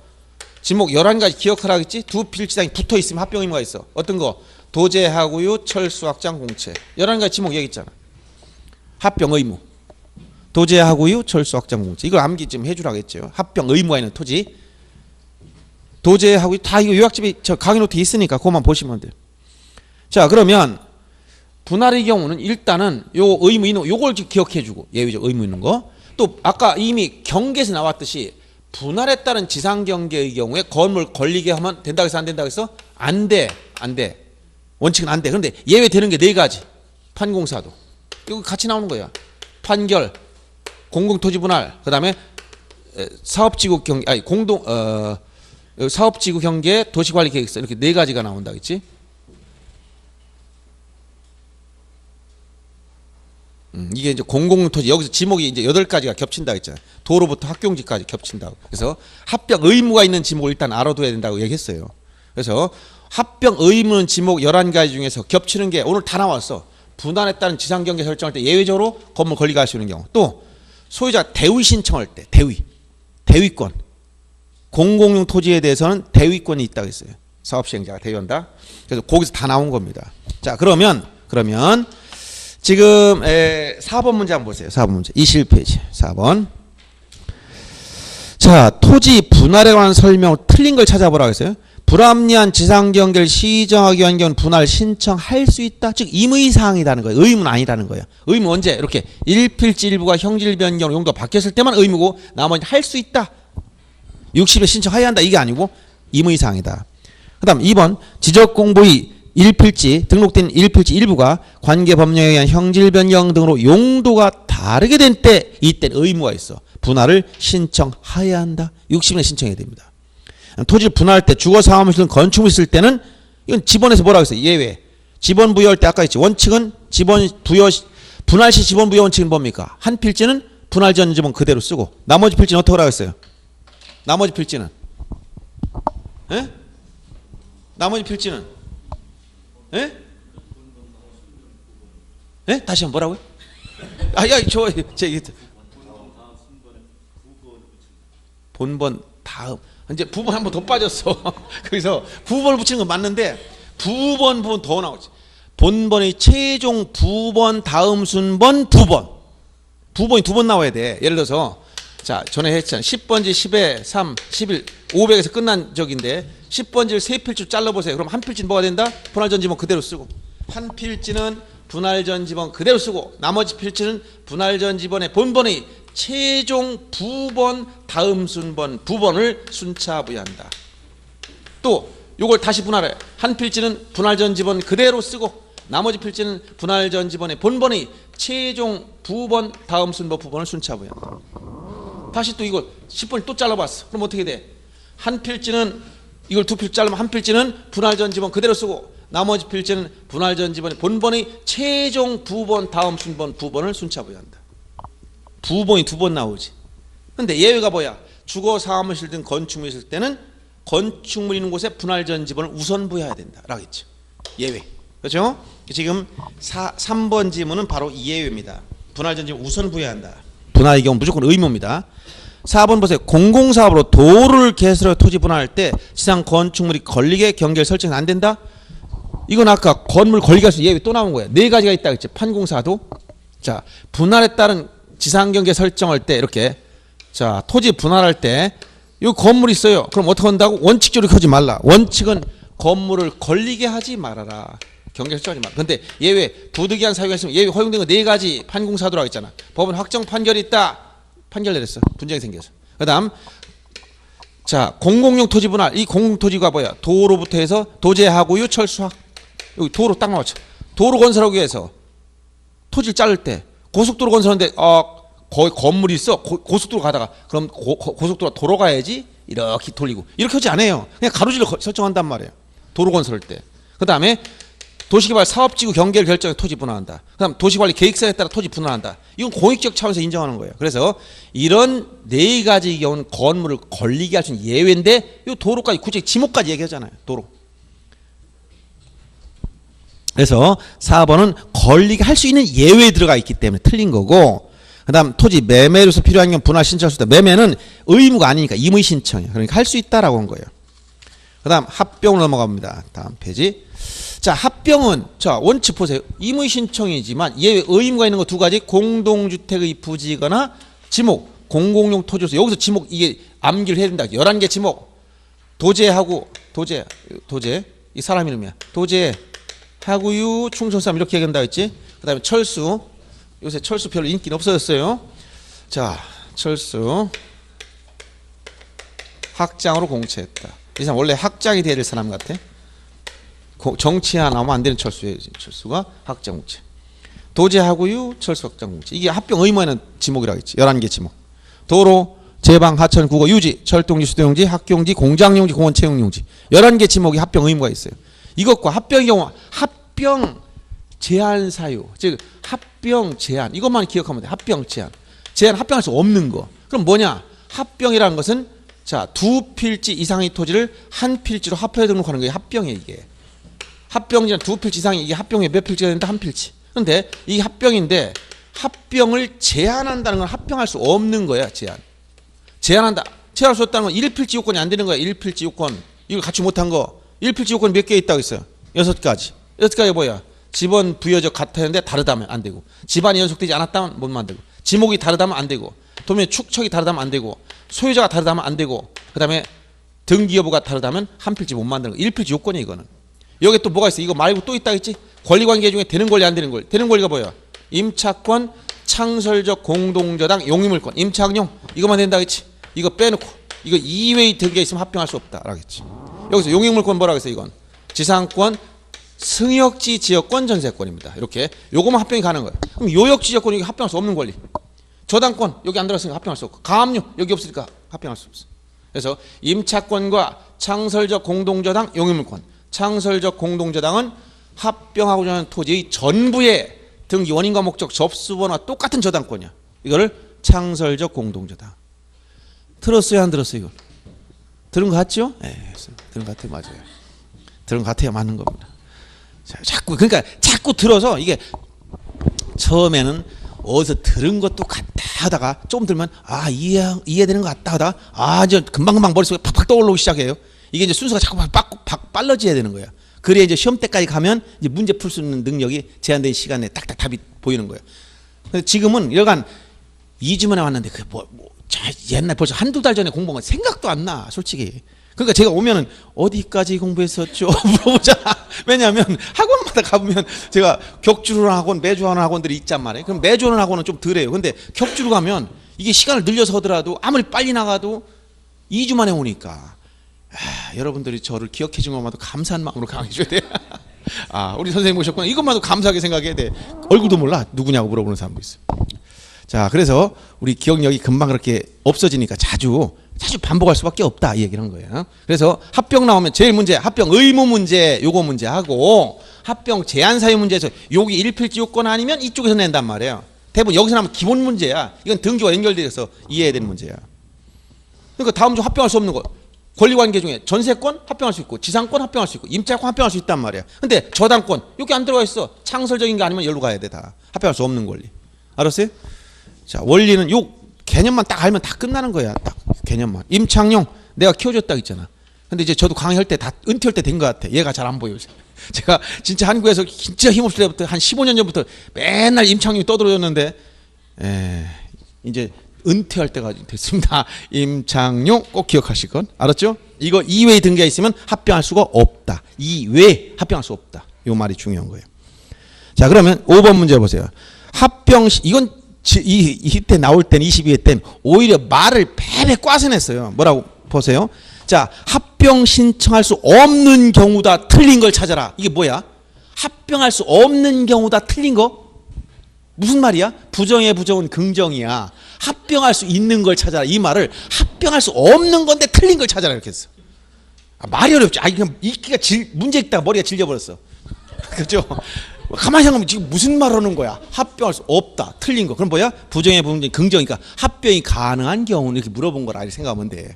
S1: 지목 11가지 기억하라겠지? 두 필지장이 붙어 있으면 합병 의무가 있어. 어떤 거? 도제, 하구유, 철수, 확장, 공채. 11가지 지목 여기 있잖아. 합병 의무. 도제, 하구유, 철수, 확장, 공채. 이걸 암기 좀 해주라겠죠. 합병 의무가 있는 토지. 도제, 하구유 다 이거 요약집에 저 강의 노트 있으니까 그것만 보시면 돼요. 자, 그러면 분할의 경우는 일단은 요 의무 있는 거 요걸 기억해주고 예외적 의무 있는 거. 또 아까 이미 경계에서 나왔듯이 분할에 따른 지상 경계의 경우에 건물 걸리게 하면 된다고 해서 안 된다고 해서 안 돼. 안 돼. 원칙은 안 돼. 그런데 예외되는 게 4가지. 판공사도. 이거 같이 나오는 거야. 판결, 공공토지 분할, 그다음에 사업지구 경계, 아니 공동 사업지구 경계, 도시관리 계획서 이렇게 4가지가 나온다, 그렇지? 이게 이제 공공토지 여기서 지목이 이제 8가지가 겹친다 했잖아요. 도로부터 학경지까지 겹친다고. 그래서 합병 의무가 있는 지목을 일단 알아둬야 된다고 얘기했어요. 그래서 합병 의무는 지목 11가지 중에서 겹치는 게 오늘 다 나왔어. 분할에 따른 지상경계 설정할 때 예외적으로 건물 권리가 할 수 있는 경우. 또 소유자 대위 신청할 때 대위권. 공공용 토지에 대해서는 대위권이 있다고 했어요. 사업시행자가 대위한다. 그래서 거기서 다 나온 겁니다. 자, 그러면 지금 4번 문제 한번 보세요. 4번 문제. 21페이지. 4번. 자, 토지 분할에 관한 설명을 틀린 걸 찾아보라고 했어요. 불합리한 지상경계를 시정하기 위한 경우는 분할 신청할 수 있다. 즉 임의사항이라는 거예요. 의무는 아니라는 거예요. 의무 언제? 이렇게 1필지 일부가 형질 변경 용도가 바뀌었을 때만 의무고 나머지 할 수 있다. 60일 신청해야 한다. 이게 아니고 임의사항이다. 그 다음 2번 지적공부의 1필지 등록된 1필지 일부가 관계법령에 의한 형질 변경 등으로 용도가 다르게 된 때 이때는 의무가 있어. 분할을 신청해야 한다. 60일에 신청해야 됩니다. 토지를 분할할 때 주거사무실 등 건축물 있을 때는 이건 지번에서 뭐라고 했어요? 예외. 지번 부여할 때 아까 했지. 원칙은 지번 부여 분할 시 지번 부여 원칙은 뭡니까? 한 필지는 분할 전 지번 그대로 쓰고 나머지 필지는 어떻게 하라고 했어요? 나머지 필지는 에? 나머지 필지는 에? 에? 다시 한번 뭐라고요? 본번 다음 이제 부분 한 번 더 빠졌어. 그래서 부번을 붙이는 건 맞는데 부분 더 나오지. 본번의 최종 부번 다음 순번 부번. 부번이 2번 나와야 돼. 예를 들어서 자 전에 했잖아. 10번지 10에 3, 11, 500에서 끝난 적인데 10번지를 3필지로 잘라보세요. 그럼 한 필지는 뭐가 된다? 분할전 지번 그대로 쓰고 한 필지는 분할전 지번 그대로 쓰고 나머지 필지는 분할전 지번의 본번의 최종 부번 다음 순번 부번을 순차 부여한다. 또 요걸 다시 분할해. 한 필지는 분할전 지번 그대로 쓰고 나머지 필지는 분할전 지번의 본번의 최종 부번 다음 순번 부번을 순차 부여한다. 다시 또 이걸 10번을 또 잘라봤어. 그럼 어떻게 돼? 한 필지는 이걸 2필지 자르면 한 필지는 분할전 지번 그대로 쓰고 나머지 필지는 분할전 지번의 본번의 최종 부번 다음 순번 부번을 순차 부여한다. 부번이 2번 나오지. 근데 예외가 뭐야? 주거 사무실 등 건축물 있을 때는 건축물 있는 곳에 분할전 지번을 우선 부여해야 된다 라고 했죠. 예외. 그렇죠? 지금 3번 지문은 바로 이 예외입니다. 분할전 지번 우선 부여한다. 분할의 경우 무조건 의무입니다. 4번 보세요. 공공사업으로 도로를 개설해 토지 분할할 때 지상 건축물이 걸리게 경계를 설정은 안 된다. 이건 아까 건물 걸리게 할 수 예외 또 나온 거야. 4가지가 있다 그랬지. 판공사도. 자, 분할에 따른 지상경계 설정할 때 이렇게 자 토지 분할할 때 이 건물 있어요. 그럼 어떻게 한다고? 원칙적으로 하지 말라. 원칙은 건물을 걸리게 하지 말아라. 경계 설정하지 말라. 근데 예외 부득이한 사유가 있으면 예외 허용된 거 4가지 판공사도라고 했잖아. 법원 확정 판결이 있다. 판결 내렸어. 분쟁이 생겨서. 그 다음 자 공공용 토지 분할. 이 공공토지가 뭐야? 도로부터 해서 도제하고요 철수학. 여기 도로 딱 나왔죠. 도로 건설하기 위해서 토지를 자를 때 고속도로 건설하는데 거기 건물이 있어. 고속도로 가다가 그럼 고속도로 도로 가야지 이렇게 돌리고 이렇게 하지 않아요. 그냥 가로질러 설정한단 말이에요. 도로 건설할 때. 그 다음에 도시개발 사업지구 경계를 결정해 토지 분할한다. 그 다음 도시관리 계획서에 따라 토지 분할한다. 이건 공익적 차원에서 인정하는 거예요. 그래서 이런 4가지 경우는 건물을 걸리게 할 수 있는 예외인데 이 도로까지 굳이 지목까지 얘기하잖아요. 도로. 그래서 4번은 걸리게 할 수 있는 예외에 들어가 있기 때문에 틀린 거고 그 그 다음 토지 매매로서 필요한 경우 분할 신청할 수 있다. 매매는 의무가 아니니까 임의 신청이야. 그러니까 할 수 있다라고 한 거예요. 그 다음 합병으로 넘어갑니다. 다음 페이지. 자, 합병은 자 원칙 보세요. 임의 신청이지만 얘 의무가 있는 거 두 가지. 공동주택의 부지거나 지목, 공공용 토지로서 여기서 지목 이게 암기를 해야 된다. 11개 지목. 도제하고 도제 이 사람 이름이야. 도제 하구유 충성삼 이렇게 얘기한다 했지. 그 다음에 철수. 요새 철수 별로 인기는 없어졌어요. 자, 철수 학장으로 공채했다. 이 사람 원래 학장이 돼야 될 사람 같아. 정치 안 하면 안 되는 철수예요. 철수가 학장 공채. 도제하고유 철수 학장 공채. 이게 합병 의무에는 지목이라고 했지. 11개 지목. 도로, 제방, 하천, 국어, 유지, 철동지, 수도용지, 학경지, 공장용지, 공원 채용용지. 11개 지목이 합병 의무가 있어요. 이것과 합병의 경우 합병 제한 사유, 즉 합병 제한 이것만 기억하면 돼. 합병 제한. 제한 합병할 수 없는 거. 그럼 뭐냐? 합병이라는 것은 자, 두 필지 이상의 토지를 한 필지로 합해 등록하는 게 합병이에요, 이게. 합병지는 두 필지 이상이 이게 합병에 몇 필지가 되는데 한 필지. 그런데 이게 합병인데 합병을 제한한다는 건 합병할 수 없는 거야, 제한. 제한한다. 제한할 수 없다는 건 1필지 요건이 안 되는 거야. 1필지 요건. 이걸 갖추 못한 거. 1필지 요건이 몇 개 있다고 했어요? 6가지. 6가지가 뭐야? 집원 부여적 같았는데 다르다면 안 되고, 집안이 연속되지 않았다면 못 만들고, 지목이 다르다면 안 되고, 도면 축척이 다르다면 안 되고, 소유자가 다르다면 안 되고, 그 다음에 등기 여부가 다르다면 한 필지 못 만드는 거. 1필지 요건이야 이거는. 여기 또 뭐가 있어? 이거 말고 또 있다 했지? 권리관계 중에 되는 권리 안 되는 권리. 되는 권리가 뭐야? 임차권, 창설적 공동저당, 용의물권, 임차학용 이것만 된다 했지? 이거 빼놓고 이거 이외의 등기가 있으면 합병할 수 없다라고 했지. 여기서 용의물권 뭐라고 했어? 이건 지상권, 승역지 지역권, 전세권입니다. 이렇게 요거만 합병이 가는 거예요. 그럼 요역지 지역권 이게 합병할 수 없는 권리. 저당권 여기 안 들어갔으니까 합병할 수 없고, 가압류 여기 없으니까 합병할 수 없어. 그래서 임차권과 창설적 공동저당, 용의물권. 창설적 공동저당은 합병하고자 하는 토지의 전부의 등기 원인과 목적 접수번호와 똑같은 저당권이야. 이거를 창설적 공동저당. 들었어요, 안 들었어요? 이걸 들은 거 같죠? 네, 들은 거 같아요. 맞아요. 들은 거 같아요. 맞는 겁니다. 자꾸 그러니까 자꾸 들어서 이게 처음에는 어디서 들은 것도 같다 하다가 조금 들면 아 이해되는 것 같다 하다가 아 이제 금방금방 머릿속에 팍팍 떠올라오기 시작해요. 이게 이제 순서가 자꾸 빨라져야 되는 거야. 그래야 이제 시험 때까지 가면 이제 문제 풀 수 있는 능력이 제한된 시간에 딱딱 답이 보이는 거예요. 근데 지금은 여간 2주 만에 왔는데 그 옛날 벌써 한두 달 전에 공부한 건 생각도 안 나, 솔직히. 그러니까 제가 오면은 어디까지 공부했었죠? 물어보잖아. 왜냐하면 학원마다 가보면 제가 격주로 하는 학원, 매주 하는 학원들이 있단 말이에요. 그럼 매주 하는 학원은 좀 덜해요. 근데 격주로 가면 이게 시간을 늘려서 하더라도 아무리 빨리 나가도 2주 만에 오니까 여러분들이 저를 기억해 준 것만도 감사한 마음으로 강해줘야 돼. 아, 우리 선생님 오셨구나. 이것만도 감사하게 생각해야 돼. 얼굴도 몰라. 누구냐고 물어보는 사람도 있어. 자, 그래서 우리 기억력이 금방 그렇게 없어지니까 자주 반복할 수밖에 없다 이 얘기를 한 거예요. 그래서 합병 나오면 제일 문제, 합병 의무 문제 요거 문제하고 합병 제한 사유 문제에서 여기 1필지 요건 아니면 이쪽에서 낸단 말이에요. 대부분 여기서 나면 기본 문제야. 이건 등기와 연결돼서 이해해야 되는 문제야. 그러니까 다음 주 합병할 수 없는 거. 권리관계 중에 전세권 합병할 수 있고, 지상권 합병할 수 있고, 임차권 합병할 수 있단 말이야. 근데 저당권 여기 안 들어가 있어. 창설적인 게 아니면 여기로 가야 돼. 다 합병할 수 없는 권리. 알았어요? 자, 원리는 요 개념만 딱 알면 다 끝나는 거야. 딱 개념만. 임창용 내가 키워줬다고 했잖아. 근데 이제 저도 강의할 때 다 은퇴할 때 된 것 같아. 얘가 잘 안 보여. 제가 진짜 한국에서 진짜 힘없을 때부터 한 15년 전부터 맨날 임창용이 떠들어줬는데 이제 은퇴할 때가 됐습니다. 임창용 꼭 기억하실 건 알았죠? 이거 이외의 등기가 있으면 합병할 수가 없다. 이외에 합병할 수 없다. 이 말이 중요한 거예요. 자, 그러면 5번 문제 보세요. 합병 이건 이때 나올 때는 22회 때는 오히려 말을 패배 꽈서 냈어요. 뭐라고 보세요. 자, 합병 신청할 수 없는 경우다 틀린 걸 찾아라. 이게 뭐야? 합병할 수 없는 경우다 틀린 거? 무슨 말이야? 부정의 부정은 긍정이야. 합병할 수 있는 걸 찾아라. 이 말을 합병할 수 없는 건데 틀린 걸 찾아라 이렇게 했어. 말이 어렵지. 그냥 읽기가 문제 읽다가 머리가 질려버렸어. 그렇죠? 가만히 생각하면 지금 무슨 말 하는 거야? 합병할 수 없다. 틀린 거. 그럼 뭐야? 부정의 부정이 긍정이니까 합병이 가능한 경우는 이렇게 물어본 거라 이렇게 생각하면 돼.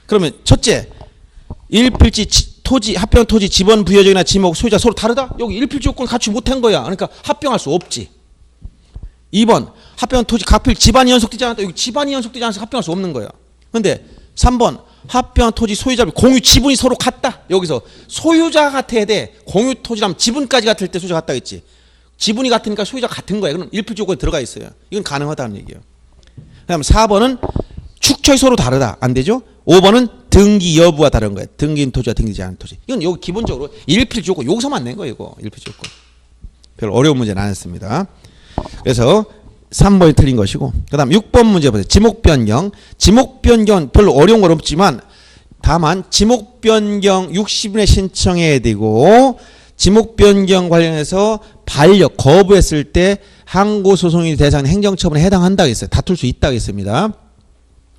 S1: 그러면 첫째, 1필지 토지, 합병 토지 지번 부여적이나 지목 소유자 서로 다르다? 여기 1필지 요건 갖추지 못한 거야. 그러니까 합병할 수 없지. 2번 합병한 토지 가필 지반이 연속되지 않았다. 여기 지반이 연속되지 않아서 합병할 수 없는 거예요. 근데 3번 합병한 토지 소유자 공유 지분이 서로 같다. 여기서 소유자 같아야 돼. 공유 토지라면 지분까지 같을 때 소유자 같다 했지. 지분이 같으니까 소유자 같은 거예요. 그럼 일필 조건에 들어가 있어요. 이건 가능하다는 얘기예요. 그다음 4번은 축척이 서로 다르다. 안 되죠? 5번은 등기 여부가 다른 거예요. 등기인 토지와 등기되지 않은 토지. 이건 여기 기본적으로 일필 조건 여기서만 낸 거예요. 이거 일필 조건. 별 어려운 문제는 안 했습니다. 그래서 3번이 틀린 것이고, 그 다음 6번 문제 보세요. 지목 변경. 지목 변경 별로 어려운 건 없지만 다만 지목 변경 60일에 신청해야 되고, 지목 변경 관련해서 반려 거부했을 때 항고소송이 대상 행정처분에 해당한다고 했어요. 다툴 수 있다고 했습니다.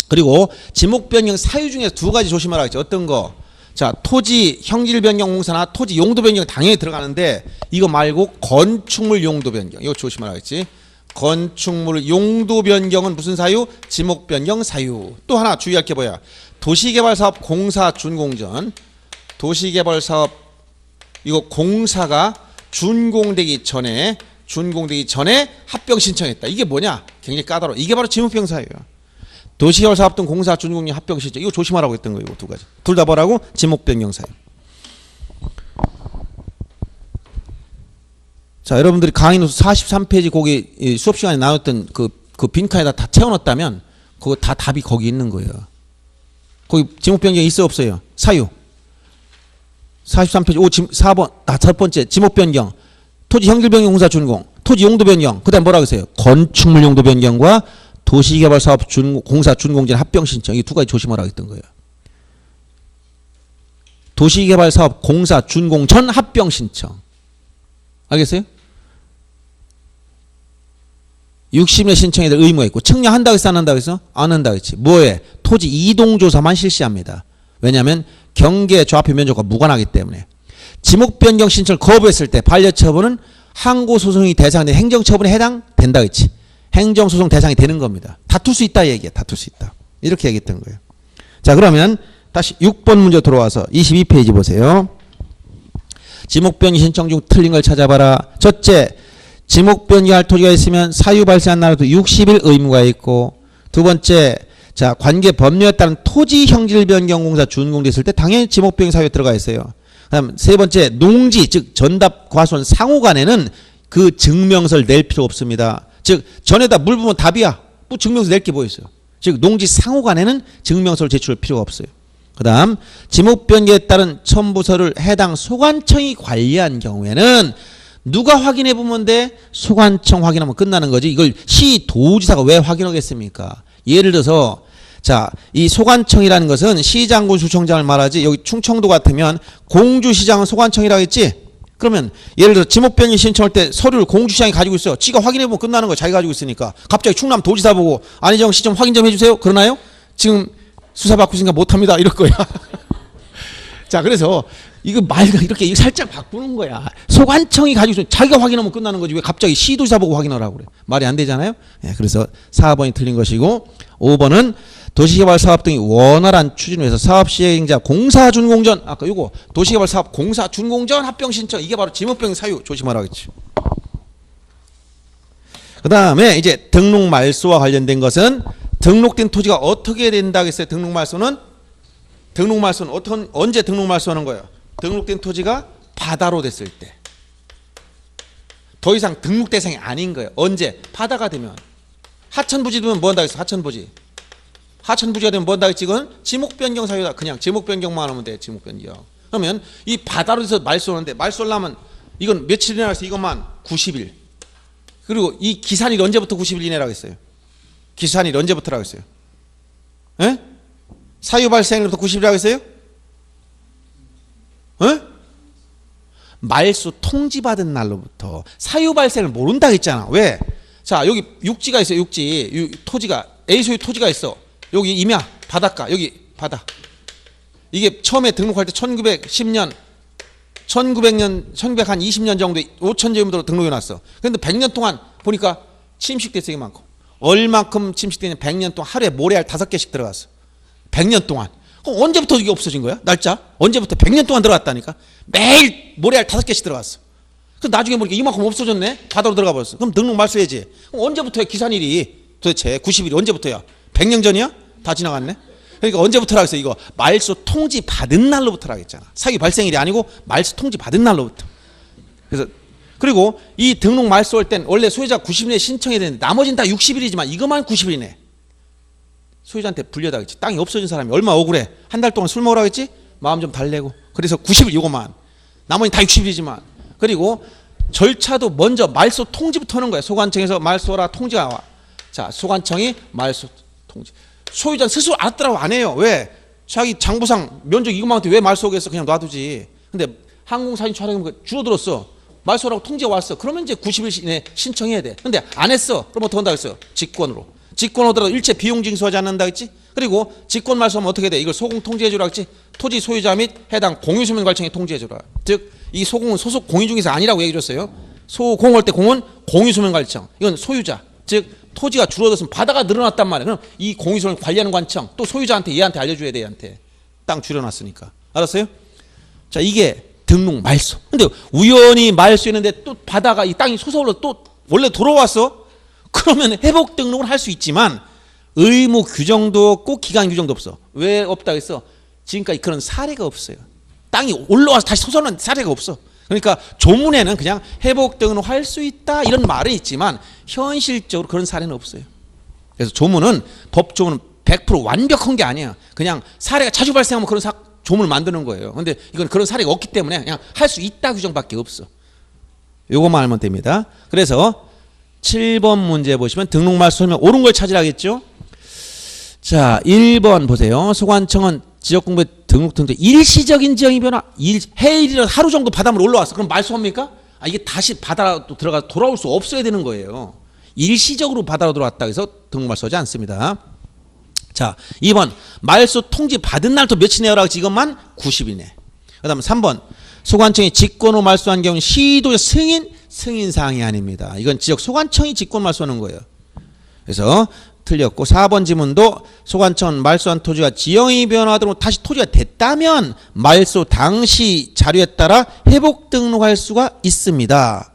S1: 그리고 지목 변경 사유 중에서 두 가지 조심하라고 했죠. 어떤 거? 자, 토지 형질 변경 공사나 토지 용도 변경 당연히 들어가는데 이거 말고 건축물 용도 변경. 이거 조심하라고 했지. 건축물 용도 변경은 무슨 사유? 지목 변경 사유. 또 하나 주의할 게 뭐야? 도시개발사업 공사 준공전. 도시개발사업 이거 공사가 준공되기 전에 합병 신청했다. 이게 뭐냐? 굉장히 까다로워. 이게 바로 지목변경 사유예요. 도시개발사업 등 공사 준공령 합병 신청. 이거 조심하라고 했던 거예요. 두 가지. 둘 다 뭐라고? 지목변경 사유. 자, 여러분들이 강의 노트 43페이지 거기 수업 시간에 나눴던 그 빈칸에다 다 채워놨다면 그거 다 답이 거기 있는 거예요. 거기 지목 변경이 있어 없어요? 사유. 43페이지 4번 첫 번째 지목 변경. 토지 형질 변경 공사 준공. 토지 용도 변경. 그다음 뭐라고 했어요? 건축물 용도 변경과 도시개발 사업 공사 준공전 합병 신청. 이 두 가지 조심하라고 했던 거예요. 도시개발 사업 공사 준공전 합병 신청. 알겠어요? 60일 신청에 대한 의무가 있고 청량한다고 했어 안 한다고 했어? 안 한다고 했지. 뭐에? 토지 이동조사만 실시합니다. 왜냐하면 경계 조합표 면적과 무관하기 때문에. 지목 변경 신청을 거부했을 때 반려처분은 항고소송이 대상된 행정처분에 해당된다고 했지. 행정소송 대상이 되는 겁니다. 다툴 수 있다 얘기야. 다툴 수 있다. 이렇게 얘기했던 거예요. 자, 그러면 다시 6번 문제 들어와서 22페이지 보세요. 지목 변경 신청 중 틀린 걸 찾아봐라. 첫째, 지목 변경할 토지가 있으면 사유 발생한 날부터 60일 의무가 있고, 두 번째, 자, 관계 법률에 따른 토지 형질 변경 공사 준공됐을 때 당연히 지목 변경 사유에 들어가 있어요. 그다음 세 번째, 농지 즉 전답 과수원 상호 간에는 그 증명서를 낼 필요 없습니다. 즉 전에다 물 부으면 답이야. 뭐 증명서 낼 게 뭐 있어요. 즉 농지 상호 간에는 증명서를 제출할 필요가 없어요. 그 다음 지목 변경에 따른 첨부서를 해당 소관청이 관리한 경우에는 누가 확인해 보면 돼? 소관청 확인하면 끝나는 거지. 이걸 시도지사가 왜 확인하겠습니까? 예를 들어서 자, 이 소관청이라는 것은 시장군 수청장을 말하지. 여기 충청도 같으면 공주시장은 소관청이라고 했지. 그러면 예를 들어 지목 변경 신청할 때 서류를 공주시장이 가지고 있어요. 지가 확인해 보면 끝나는 거야. 자기가 가지고 있으니까. 갑자기 충남 도지사 보고 안희정 씨 좀 확인 좀 해주세요. 그러나요? 지금 수사받고 있으니까 못합니다. 이럴 거야. 자, 그래서 이거 말가 이렇게 살짝 바꾸는 거야. 소관청이 가지고 있으면 자기가 확인하면 끝나는 거지. 왜 갑자기 시도지사 보고 확인하라고 그래. 말이 안 되잖아요. 네, 그래서 4번이 틀린 것이고 5번은 도시개발 사업 등이 원활한 추진을 위해서 사업 시행자 공사 준공전, 아까 요거 도시개발 사업 공사 준공전 합병 신청, 이게 바로 지목변경 사유. 조심하라겠지. 그 다음에 이제 등록 말소와 관련된 것은 등록된 토지가 어떻게 된다고 했어요. 등록 말소는 언제 등록 말소하는 거예요? 등록된 토지가 바다로 됐을 때. 더 이상 등록 대상이 아닌 거예요. 언제? 바다가 되면. 하천부지 되면 뭐 한다고 했어? 하천부지가 되면 뭐 한다고 했지? 이건 지목 변경 사유다. 그냥 지목 변경만 하면 돼. 지목 변경. 그러면 이 바다로 돼서 말소하는데 말소하려면 이건 며칠이나 했어? 이것만 90일. 그리고 이 기산일 언제부터 90일 이내라고 했어요? 기산일 언제부터라고 했어요? 에? 사유 발생일부터 90일이라고 했어요? 에? 말소 통지받은 날로부터. 사유 발생을 모른다고 했잖아. 왜? 자, 여기 육지가 있어요. 육지. 토지가 A소유 토지가 있어. 여기 임야, 바닷가, 여기 바다. 이게 처음에 등록할 때 1910년, 1920년 정도 5,000제곱미터로 등록해놨어. 그런데 100년 동안 보니까 침식됐어. 이만큼. 얼만큼 침식되냐? 100년 동안 하루에 모래알 5개씩 들어갔어. 100년 동안. 그럼 언제부터 이게 없어진 거야? 날짜? 언제부터? 100년 동안 들어갔다니까. 매일 모래알 5개씩 들어갔어. 그 나중에 보니까 이만큼 없어졌네. 바다로 들어가 버렸어. 그럼 등록 말소해야지. 그럼 언제부터야 기산일이? 도대체 90일이 언제부터야? 100년 전이야? 다 지나갔네. 그러니까 언제부터라 했어? 이거 말소 통지 받은 날로부터라 했잖아. 사기 발생일이 아니고 말소 통지 받은 날로부터. 그래서 그리고 이 등록 말소할 땐 원래 소유자 90일 내에 신청해야 되는데 나머지는 다 60일이지만 이것만 90일이네. 소유자한테 불려다겠지. 땅이 없어진 사람이 얼마 억울해. 한 달 동안 술 먹으라고 했지? 마음 좀 달래고. 그래서 90일 이거만. 나머지는 다 60일이지만. 그리고 절차도 먼저 말소 통지부터 하는 거야. 소관청에서 말소라 통지가 나와. 자, 소관청이 말소 통지. 소유자 스스로 알았더라고 안 해요. 왜? 자기 장부상 면적 이것만 한테 왜 말소하겠어? 그냥 놔두지. 근데 항공사진 촬영하면 줄어들었어. 말소라고 통지가 왔어. 그러면 이제 90일 이내에 신청해야 돼. 근데 안 했어. 그럼 어떻게 한다고 했어요? 직권으로. 직권 오더라도 일체 비용 징수하지 않는다 했지? 그리고 직권 말소하면 어떻게 돼? 이걸 소공 통지해 주라 했지? 토지 소유자 및 해당 공유수면 관청에 통지해 주라. 즉 이 소공은 소속 공유 중에서 아니라고 얘기해 줬어요. 소공할 때 공은 공유수면 관청. 이건 소유자. 즉 토지가 줄어들었으면 바다가 늘어났단 말이에요. 그럼 이 공유수면 관리하는 관청 또 소유자한테 얘한테 알려줘야 돼. 얘한테. 땅 줄여놨으니까. 알았어요? 자, 이게 등록 말소. 근데 우연히 말소했는데 또 바다가 이 땅이 솟아올라 또 원래 돌아왔어? 그러면 회복 등록을 할 수 있지만 의무 규정도 없고 기간 규정도 없어. 왜 없다고 했어? 지금까지 그런 사례가 없어요. 땅이 올라와서 다시 솟아오는 사례가 없어. 그러니까 조문에는 그냥 회복 등록 할 수 있다 이런 말은 있지만 현실적으로 그런 사례는 없어요. 그래서 조문은 법 조문은 100% 완벽한 게 아니야. 그냥 사례가 자주 발생하면 그런 조문을 만드는 거예요. 근데 이건 그런 사례가 없기 때문에 그냥 할 수 있다 규정밖에 없어. 요것만 알면 됩니다. 그래서 7번 문제 보시면 등록 말소 설명 옳은 걸 찾으라겠죠. 자, 1번 보세요. 소관청은 지역공부의 등록 등재 일시적인 지형이 변화 해일이라도 하루 정도 바닷물 올라왔어. 그럼 말소합니까? 이게 다시 바다로 들어가 돌아올 수 없어야 되는 거예요. 일시적으로 바다로 들어왔다 해서 등록 말소하지 않습니다. 자, 2번 말소 통지 받은 날부터 며칠 내라고 했지? 이것만 90이네. 그 다음에 3번 소관청이 직권으로 말소한 경우 시도의 승인사항이 아닙니다. 이건 지역 소관청이 직권 말소하는 거예요. 그래서 틀렸고 4번 지문도 소관청은 말소한 토지가 지형이 변화하도록 다시 토지가 됐다면 말소 당시 자료에 따라 회복 등록할 수가 있습니다.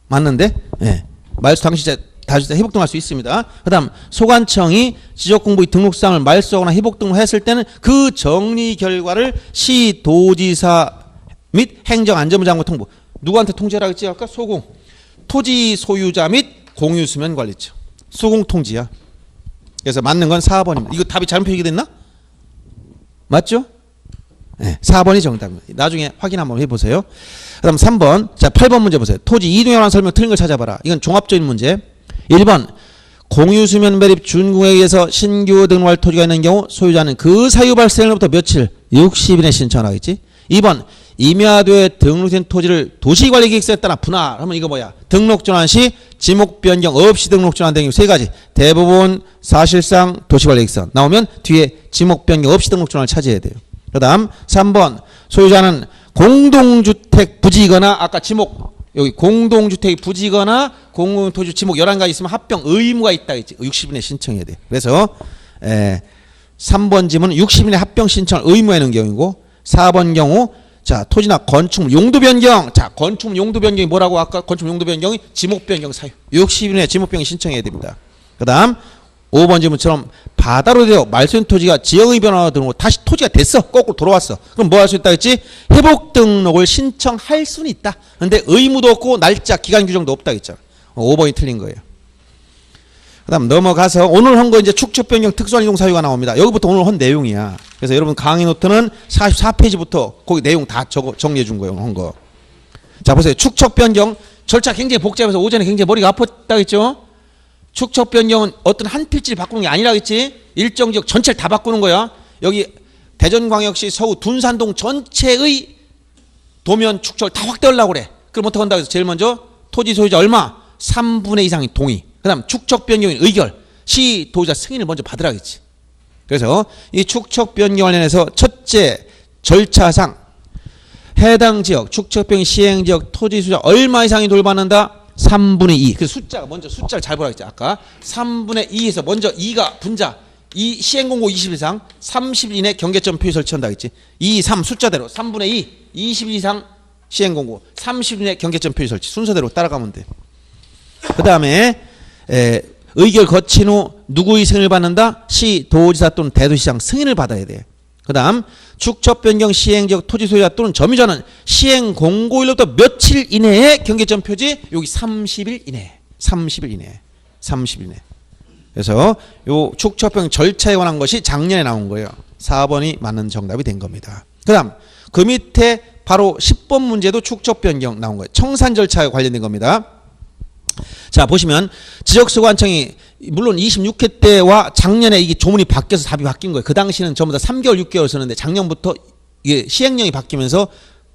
S1: 맞는데? 네. 말소 당시 다시 회복 등록할 수 있습니다. 그 다음 소관청이 지적공부의 등록사항을 말소하거나 회복 등록했을 때는 그 정리 결과를 시도지사 및 행정안전부장관 통보. 누구한테 통지하라고 했지 아까? 소공. 토지 소유자 및 공유수면관리처. 소공 통지야. 그래서 맞는 건 4번입니다. 이거 답이 잘못 표기됐나? 맞죠? 네, 4번이 정답입니다. 나중에 확인 한번 해보세요. 그 다음 3번. 자, 8번 문제 보세요. 토지 이동에 관한 설명 틀린 걸 찾아봐라. 이건 종합적인 문제. 1번 공유수면 매립 준공에 의해서 신규 등록할 토지가 있는 경우 소유자는 그 사유 발생일로부터 며칠 60일에 신청하겠지. 2번 임야도에 등록된 토지를 도시관리계획서에 따라 분할하면 이거 뭐야? 등록 전환 시 지목 변경 없이 등록 전환 등의 세 가지. 대부분 사실상 도시관리계획서 나오면 뒤에 지목 변경 없이 등록 전환을 차지해야 돼요. 그 다음 3번 소유자는 공동주택 부지거나 아까 지목 여기 공동주택이 부지거나 공동토지 지목 11가지 있으면 합병 의무가 있다 했지. 60일에 신청해야 돼. 그래서 3번 지문은 60일에 합병 신청을 의무하는 경우이고 4번 경우 자, 토지나 건축물 용도 변경. 자, 건축물 용도 변경이 뭐라고 아까 건축물 용도 변경이 지목 변경 사유. 60일 내에 지목 변경 신청해야 됩니다. 그다음 5번 질문처럼 바다로 되어 말소된 토지가 지형의 변화가 들어오고 다시 토지가 됐어. 거꾸로 돌아왔어. 그럼 뭐 할 수 있다 했지? 회복 등록을 신청할 수는 있다. 근데 의무도 없고 날짜 기간 규정도 없다 했잖아. 5번이 틀린 거예요. 그다음 넘어가서 오늘 한 거 이제 축척 변경 특수한 이동 사유가 나옵니다. 여기부터 오늘 한 내용이야. 그래서 여러분 강의 노트는 44페이지부터 거기 내용 다 정리해 준 거예요. 한 거. 자, 보세요. 축척 변경 절차 굉장히 복잡해서 오전에 굉장히 머리가 아팠다 했죠. 축척 변경은 어떤 한 필지를 바꾸는 게 아니라 했지. 일정 지역 전체를 다 바꾸는 거야. 여기 대전광역시 서구 둔산동 전체의 도면 축척을 다 확대하려고 그래. 그럼 어떻게 한다고 해서 제일 먼저 토지 소유자 얼마? 3분의 2 이상의 동의. 그 다음 축척 변경의 의결. 시 도지사 승인을 먼저 받으라겠지. 그래서 이 축척 변경 관련해서 첫째 절차상 해당 지역 축척 변경 시행 지역 토지 소유자 얼마 이상이 돌받는다? 3분의 2. 그 숫자가 먼저 숫자를 잘 보라 했지. 아까 3분의 2에서 먼저 2가 분자. 이 시행공고 20일 이상 30일 이내 경계점 표시 설치한다 했지. 2, 3 숫자대로 3분의 2 20일 이상 시행공고 30일 이내 경계점 표시 설치 순서대로 따라가면 돼. 그 다음에 의결 거친 후 누구의 승인을 받는다? 시도지사 또는 대도시장 승인을 받아야 돼. 그 다음 축척 변경 시행지역 토지 소유자 또는 점유자는 시행 공고일로부터 며칠 이내에 경계점 표지 여기 30일 이내 30일 이내 30일 이내. 그래서 요 축척 변경 절차에 관한 것이 작년에 나온 거예요. 4번이 맞는 정답이 된 겁니다. 그 다음 그 밑에 바로 10번 문제도 축척 변경 나온 거예요. 청산 절차에 관련된 겁니다. 자 보시면 지적소관청이 물론 26회 때와 작년에 이게 조문이 바뀌어서 답이 바뀐 거예요. 그 당시는 전부 다 3개월 6개월 썼는데 작년부터 이게 시행령이 바뀌면서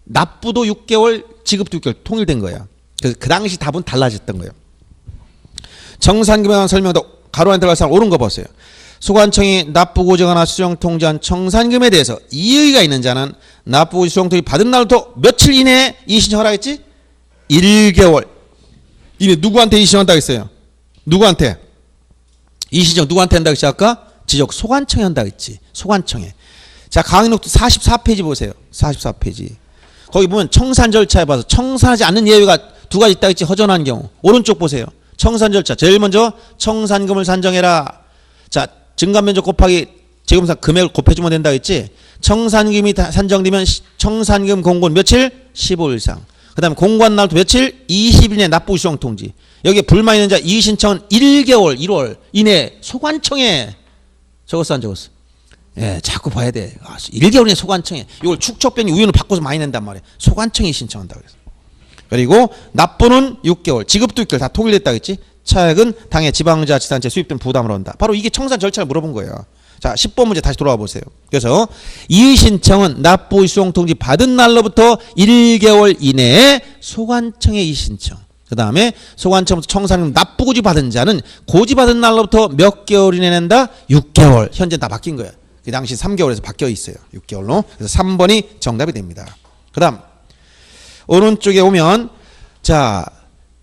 S1: 납부도 6개월 지급도 6개월 통일된 거예요. 그래서 그 당시 답은 달라졌던 거예요. 청산금에 관한 설명도 가로 안에 들어가서 옳은 거 보세요. 소관청이 납부고지거나 수정통지한 청산금에 대해서 이의가 있는 자는 납부고지 수정통지 받은 날부터 며칠 이내에 이의신청하라 했지? 1개월 이내. 누구한테 이의신청한다고 했어요? 누구한테? 이의신청 누구한테 한다고 했지 아까? 지적소관청에 한다고 했지. 소관청에. 자 강의록도 44페이지 보세요. 44페이지. 거기 보면 청산 절차에 봐서 청산하지 않는 예외가 두 가지 있다고 했지. 허전한 경우. 오른쪽 보세요. 청산 절차. 제일 먼저 청산금을 산정해라. 자 증감면적 곱하기 재검사 금액을 곱해주면 된다고 했지. 청산금이 산정되면 청산금 공고는 며칠? 15일 이상. 그 다음에 공고한 날부터 며칠? 20일 이내 납부 수정 통지. 여기에 불만 있는 자 이의신청은 1개월 1월 이내 소관청에 적었어 안 적었어? 예, 자꾸 봐야 돼. 1개월 이내 소관청에. 이걸 축척변경 우연을 바꿔서 많이 낸단 말이야. 소관청이 신청한다고 그래서. 그리고 납부는 6개월, 지급도 6개월 다 통일됐다고 했지. 차액은 당해 지방자치단체 수입된 부담으로 한다. 바로 이게 청산 절차를 물어본 거예요. 자 10번 문제 다시 돌아와 보세요. 그래서 이의신청은 납부 수용통지 받은 날로부터 1개월 이내에 소관청에 이의신청. 그 다음에 소관청부터 청산금 납부고지 받은 자는 고지 받은 날로부터 몇 개월 이내 낸다? 6개월. 현재 다 바뀐 거예요. 그 당시 3개월에서 바뀌어 있어요. 6개월로. 그래서 3번이 정답이 됩니다. 그 다음 오른쪽에 오면 자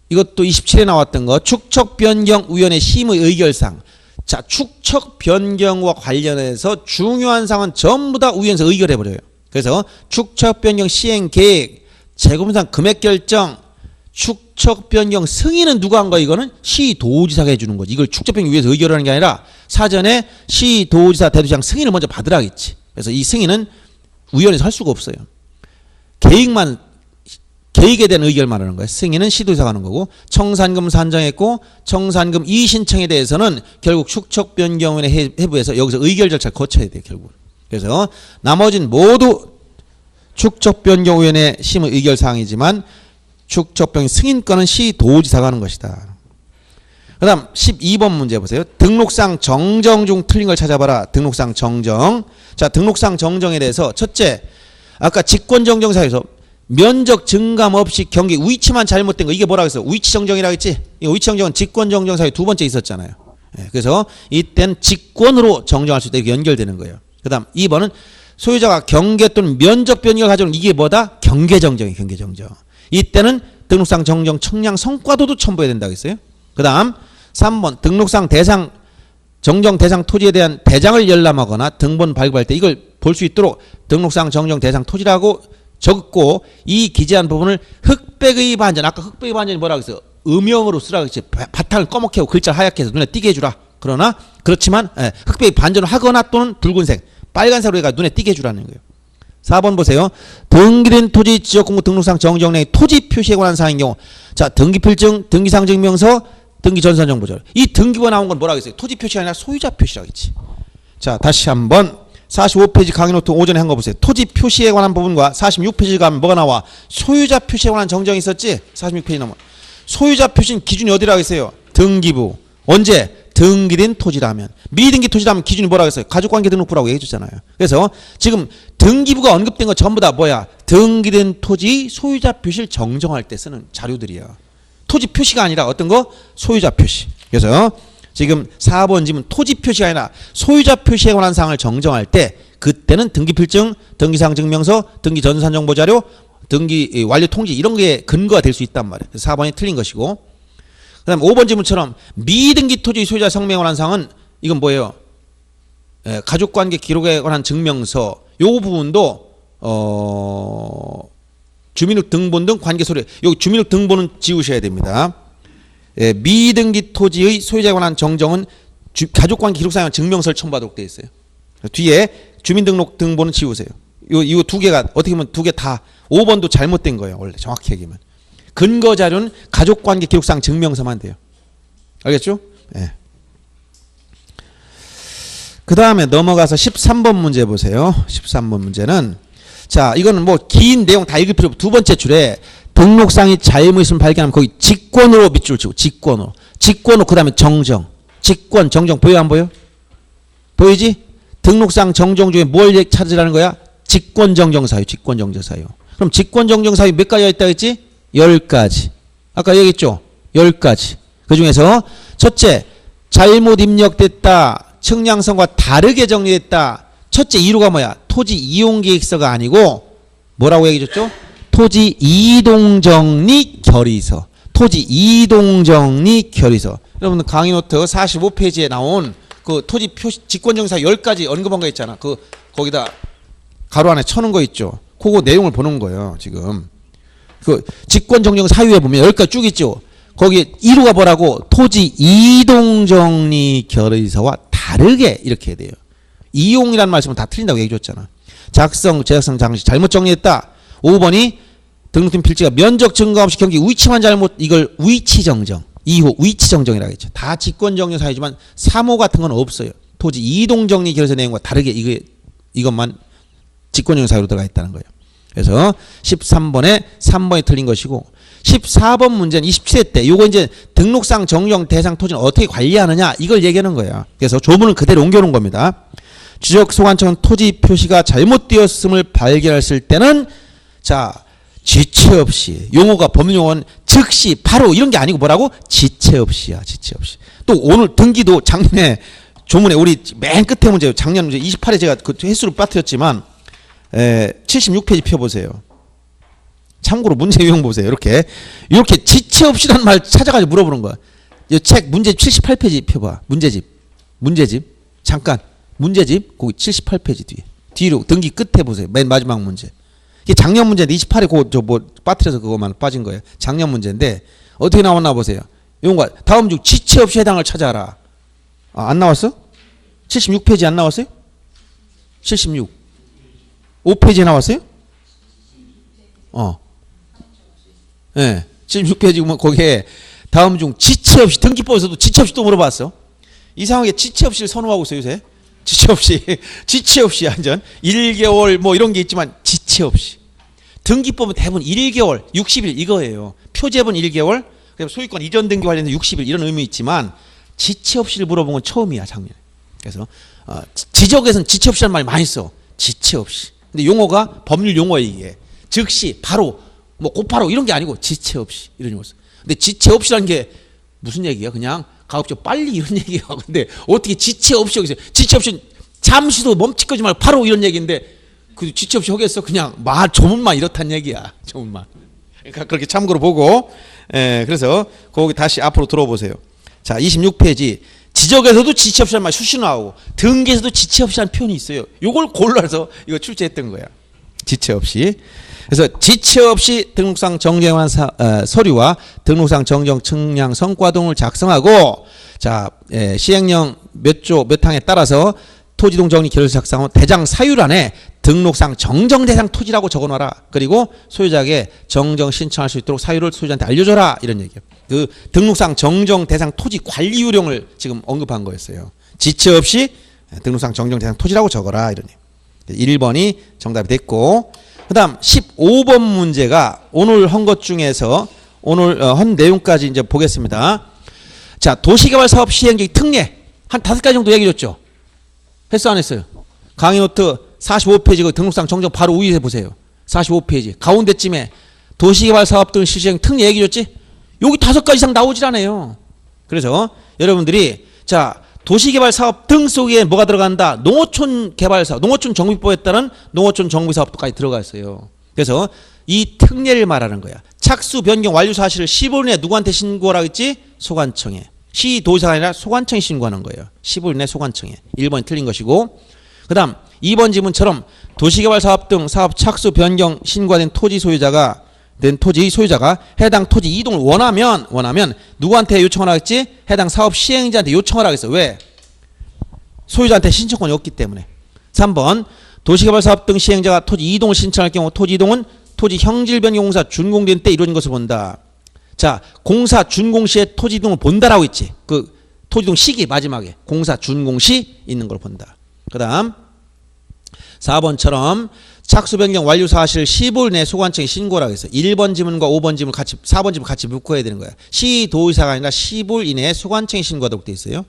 S1: 이것도 27에 나왔던 거 축척변경위원회 심의 의결상. 자 축척 변경과 관련해서 중요한 사항은 전부 다 위원회에서 의결해버려요. 그래서 축척 변경 시행 계획, 재검상 금액 결정, 축척 변경 승인은 누가 한 거야? 이거는 시도지사가 해주는 거지. 이걸 축척 변경 위에서 의결하는 게 아니라 사전에 시도지사 대도시장 승인을 먼저 받으라겠지. 그래서 이 승인은 위원회에서 할 수가 없어요. 계획에 대한 의결만 하는 거예요. 승인은 시도지사가 하는 거고 청산금 산정했고 청산금 이의신청에 대해서는 결국 축척변경위원회 해부에서 여기서 의결 절차를 거쳐야 돼요. 결국. 그래서 나머지는 모두 축척변경위원회 심의 의결사항이지만 축척변경 승인권은 시도지사가 하는 것이다. 그 다음 12번 문제 보세요. 등록상 정정 중 틀린 걸 찾아봐라. 등록상 정정. 자 등록상 정정에 대해서 첫째 아까 직권정정사에서 면적 증감 없이 경계 위치만 잘못된 거 이게 뭐라고 했어? 위치 정정이라고 했지? 이 위치 정정은 직권 정정 사유 두 번째 있었잖아요. 예, 그래서 이때는 직권으로 정정할 수 있다 이렇게 연결되는 거예요. 그 다음 2번은 소유자가 경계 또는 면적 변경을 가져온 이게 뭐다? 경계 정정이에요. 경계 정정. 이때는 등록상 정정 청량 성과도도 첨부해야 된다고 했어요. 그 다음 3번 등록상 대상 정정 대상 토지에 대한 대장을 열람하거나 등본 발급할 때 이걸 볼 수 있도록 등록상 정정 대상 토지라고 적고 이 기재한 부분을 흑백의 반전. 아까 흑백의 반전이 뭐라고 했어요? 음영으로 쓰라고 했지. 바탕을 검게 하고 글자를 하얗게 해서 눈에 띄게 해주라. 그러나 그렇지만 흑백의 반전을 하거나 또는 붉은색 빨간색으로 해가 눈에 띄게 해주라는 거예요. 4번 보세요. 등기된 토지 지역공고 등록상 정정량의 토지 표시에 관한 사항인 경우 자 등기필증 등기상증명서 등기전산정보자. 이 등기부가 나온 건 뭐라고 했어요? 토지 표시가 아니라 소유자 표시라고 했지. 자 다시 한번 45페이지 강의노트 오전에 한 거 보세요. 토지 표시에 관한 부분과 46페이지 가면 뭐가 나와? 소유자 표시에 관한 정정이 있었지? 46페이지 넘어. 소유자 표시는 기준이 어디라고 했어요? 등기부. 언제? 등기된 토지라면. 미등기 토지라면 기준이 뭐라고 했어요? 가족관계 등록부라고 얘기해줬잖아요. 그래서 지금 등기부가 언급된 거 전부 다 뭐야? 등기된 토지 소유자 표시를 정정할 때 쓰는 자료들이야. 토지 표시가 아니라 어떤 거? 소유자 표시. 그래서 지금 4번 지문 토지 표시가 아니라 소유자 표시에 관한 사항을 정정할 때 그때는 등기필증, 등기상증명서, 등기전산정보자료, 등기 완료 통지 이런 게 근거가 될 수 있단 말이에요. 그래서 4번이 틀린 것이고 그 다음 5번 지문처럼 미등기 토지 소유자 성명에 관한 사항은 이건 뭐예요? 가족관계 기록에 관한 증명서 요 부분도 주민등록등본 등 관계 서류. 여기 주민등록등본은 지우셔야 됩니다. 예, 미등기 토지의 소유자에 관한 정정은 가족관계 기록상에 증명서를 첨부하도록 되어 있어요. 뒤에 주민등록등본은 지우세요. 이 두 개가 어떻게 보면 두 개 다 5번도 잘못된 거예요. 원래 정확히 얘기하면. 근거 자료는 가족관계 기록상 증명서만 돼요. 알겠죠? 예. 그 다음에 넘어가서 13번 문제 보세요. 13번 문제는 자 이거는 뭐 긴 내용 다 읽을 필요 없고 두 번째 줄에 등록상의 잘못 있으면 발견하면 거기 직권으로 밑줄을 치고 직권으로 그 다음에 정정 직권 정정 보여 안 보여? 보이지? 등록상 정정 중에 뭘 찾으라는 거야? 직권정정사유 직권정정사유. 그럼 직권정정사유 몇 가지가 있다고 했지? 10가지. 아까 얘기했죠? 10가지. 그 중에서 첫째 잘못 입력됐다. 측량성과 다르게 정리됐다. 첫째 이유가 뭐야? 토지 이용계획서가 아니고 뭐라고 얘기해줬죠? 토지 이동정리 결의서. 토지 이동정리 결의서. 여러분들 강의 노트 45페이지에 나온 그 토지 표시 직권정사 10가지 언급한 거 있잖아. 그 거기다 가로 안에 쳐놓은 거 있죠. 그거 내용을 보는 거예요. 지금 그 직권정정 사유에 보면 10가지 쭉 있죠. 거기 1호가 뭐라고? 토지 이동정리 결의서와 다르게 이렇게 해야 돼요. 이용이라는 말씀은 다 틀린다고 얘기해 줬잖아. 작성, 제작성, 장식 잘못 정리했다. 5번이 등록된 필지가 면적 증가 없이 경기 위치만 잘못 이걸 위치정정. 2호 위치정정이라고 했죠. 다 직권정정 사유지만 3호 같은 건 없어요. 토지 이동정리 결의서 내용과 다르게 이것만 직권정정 사유로 들어가 있다는 거예요. 그래서 13번에 3번이 틀린 것이고 14번 문제는 27회 때 요거 이제 등록상 정정 대상 토지는 어떻게 관리하느냐 이걸 얘기하는 거예요. 그래서 조문은 그대로 옮겨놓은 겁니다. 지적소관청은 토지 표시가 잘못되었음을 발견했을 때는 자 지체 없이 용어가 법률용어는 즉시 바로 이런 게 아니고 뭐라고? 지체 없이야. 지체 없이. 또 오늘 등기도 작년에 조문에 우리 맨 끝에 문제예요. 작년 문제 28회 제가 그 횟수를 빠뜨렸지만 76페이지 펴보세요. 참고로 문제 유형 보세요. 이렇게 지체 없이라는 말 찾아가지고 물어보는 거야. 이 책 문제집 78페이지 펴봐. 문제집 잠깐 문제집 거기 78페이지 뒤로 등기 끝에 보세요. 맨 마지막 문제. 이게 작년 문제인데 28회 그거 저 뭐 빠뜨려서 그거만 빠진 거예요. 작년 문제인데 어떻게 나왔나 보세요. 이건가 다음 중 지체 없이 해당을 찾아라. 아, 안 나왔어? 76페이지 안 나왔어요? 76 5페이지에 나왔어요? 네, 76페이지 보면 거기에 다음 중 지체 없이 등기법에서도 지체 없이 또 물어봤어. 이상하게 지체 없이를 선호하고 있어요 요새. 지체 없이 완전 1개월 뭐 이런 게 있지만 지체 없이. 등기법은 대부분 1개월 60일 이거예요. 표제본 1개월 소유권 이전 등기 관련된 60일 이런 의미 있지만 지체 없이를 물어본 건 처음이야 작년에. 그래서 지적에서는 지체 없이라는 말 많이 써. 지체 없이. 근데 용어가 법률 용어에 이게 즉시 바로 뭐 곧바로 이런 게 아니고 지체 없이 이런 용어 써. 근데 지체 없이라는 게 무슨 얘기야? 그냥 가급적 빨리 이런 얘기야. 근데 어떻게 지체 없이 여기서 지체 없이 잠시도 멈칫거리지 말고 바로 이런 얘기인데 그 지체 없이 하겠어? 그냥 조문만 이렇단 얘기야. 조문만. 그러니까 그렇게 참고로 보고 그래서 거기 다시 앞으로 들어보세요. 자 26페이지 지적에서도 지체 없이라는 말 수시 나오고 등기에서도 지체 없이라는 표현이 있어요. 요걸 골라서 이거 출제했던 거야. 지체 없이. 그래서 지체 없이 등록상 정정한 서류와 등록상 정정 측량 성과 등을 작성하고 자 시행령 몇 조 몇 항에 따라서 토지동 정리 결의서 작성하면 대장 사유란에 등록상 정정 대상 토지라고 적어놔라. 그리고 소유자에게 정정 신청할 수 있도록 사유를 소유자한테 알려줘라. 이런 얘기예요. 그 등록상 정정 대상 토지 관리 요령을 지금 언급한 거였어요. 지체 없이 등록상 정정 대상 토지라고 적어라. 이런 얘기. 1번이 정답이 됐고 그 다음 15번 문제가 오늘 한 것 중에서 오늘 한 내용까지 이제 보겠습니다. 자 도시개발 사업 시행령 특례 한 5가지 정도 얘기해 줬죠. 했어 안 했어요? 강의 노트 45페이지 그 등록상 정정 바로 위에 보세요. 45페이지 가운데쯤에 도시개발 사업 등 실시행 특례 얘기해 줬지? 여기 5가지 이상 나오질 않아요. 그래서 여러분들이 자 도시개발 사업 등 속에 뭐가 들어간다? 농어촌 개발사업, 농어촌 정비법에 따른 농어촌 정비사업도까지 들어가 있어요. 그래서 이 특례를 말하는 거야. 착수 변경 완료 사실을 15일 내에 누구한테 신고하라고 했지? 소관청에. 시도지사가 아니라 소관청에 신고하는 거예요. 15일 내 소관청에. 1번이 틀린 것이고 그 다음 2번 지문처럼 도시개발 사업 등 사업 착수 변경 신고된 토지 소유자가 된 토지 소유자가 해당 토지 이동을 원하면 누구한테 요청을 하겠지? 해당 사업 시행자한테 요청을 하겠어. 왜? 소유자한테 신청권이 없기 때문에. 3번 도시개발사업 등 시행자가 토지 이동을 신청할 경우 토지 이동은 토지 형질 변경 공사 준공된 때 이루어진 것을 본다. 자, 공사 준공 시에 토지 이동을 본다라고 있지. 그 토지 이동 시기 마지막에 공사 준공 시 있는 걸 본다. 그 다음 4번처럼 착수 변경 완료 사실 15일 내 소관청에 신고를 하겠어. 1번 지문과 5번 지문 같이 4번 지문 같이 묶어야 되는 거야. 시도의사가 아니라 15일 이내에 소관청에 신고하도록 되어 있어요.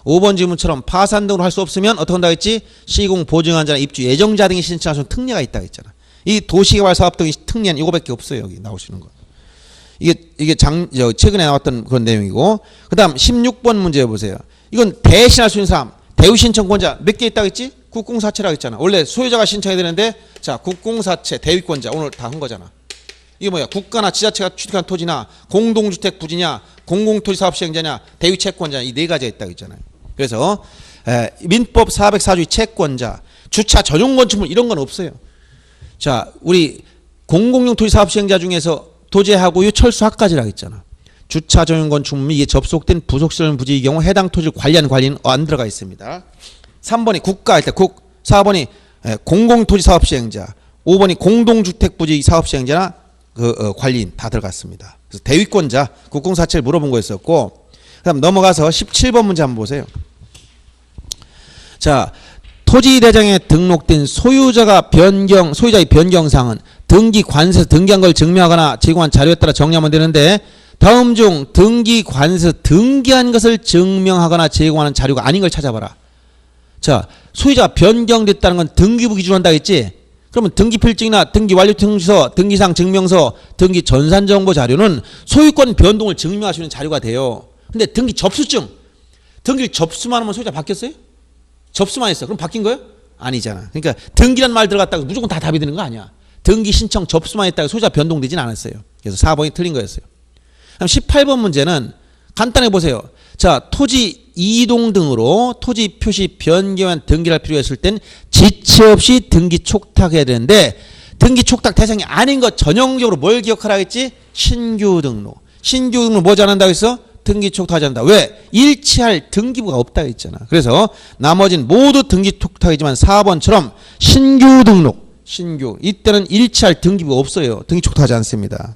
S1: 5번 지문처럼 파산 등으로 할 수 없으면 어떻게 한다고 했지? 시공 보증한자나 입주 예정자 등이 신청할 수 있는 특례가 있다고 했잖아. 이 도시개발 사업 등의 특례는 이거밖에 없어요. 여기 나오시는 거. 이게 최근에 나왔던 그런 내용이고. 그다음 16번 문제 보세요. 이건 대신할 수 있는 사람, 대우 신청권자 몇 개 있다고 했지? 국공사채라고 했잖아. 원래 소유자가 신청해야 되는데 자, 국공사채 대위권자 오늘 다 한 거잖아. 이게 뭐야? 국가나 지자체가 취득한 토지나 공동주택 부지냐, 공공토지 사업 시행자냐, 대위 채권자 이 네 가지가 있다고 했잖아요. 그래서 민법 404조의 채권자, 주차 전용 건축물 이런 건 없어요. 자, 우리 공공용 토지 사업 시행자 중에서 도제하고요 철수학까지라고 했잖아. 주차 전용 건축물 이에 접속된 부속시설 부지의 경우 해당 토지를 관리하는 관리는 안 들어가 있습니다. 3번이 국가 할 때 국, 4번이 공공토지 사업 시행자, 5번이 공동주택 부지 사업 시행자나 관리인 다 들어갔습니다. 그래서 대위권자 국공사채를 물어본 거였었고, 그다음 넘어가서 17번 문제 한번 보세요. 자, 토지 대장에 등록된 소유자의 변경사항은 등기 관세에서 등기한 걸 증명하거나 제공한 자료에 따라 정리하면 되는데 다음 중 등기 관세에서 등기한 것을 증명하거나 제공하는 자료가 아닌 걸 찾아봐라. 자, 소유자가 변경됐다는 건 등기부 기준으로 한다 했지? 그러면 등기필증이나 등기완료통지서, 등기상 증명서, 등기 전산정보 자료는 소유권 변동을 증명할 수 있는 자료가 돼요. 근데 등기 접수증, 등기를 접수만 하면 소유자 바뀌었어요? 접수만 했어. 그럼 바뀐 거예요? 아니잖아. 그러니까 등기란 말 들어갔다고 무조건 다 답이 되는 거 아니야. 등기 신청 접수만 했다고 소유자 변동되진 않았어요. 그래서 4번이 틀린 거였어요. 그럼 18번 문제는 간단하게 보세요. 자, 토지 이동 등으로 토지 표시 변경한 등기를 할 필요가 있을 땐 지체 없이 등기 촉탁해야 되는데 등기 촉탁 대상이 아닌 것 전형적으로 뭘 기억하라 했지? 신규 등록. 신규 등록 뭐지 안 한다고 했어? 등기 촉탁하지 않는다. 왜? 일치할 등기부가 없다고 했잖아. 그래서 나머지는 모두 등기 촉탁이지만 4번처럼 신규 등록, 신규. 이때는 일치할 등기부가 없어요. 등기 촉탁하지 않습니다.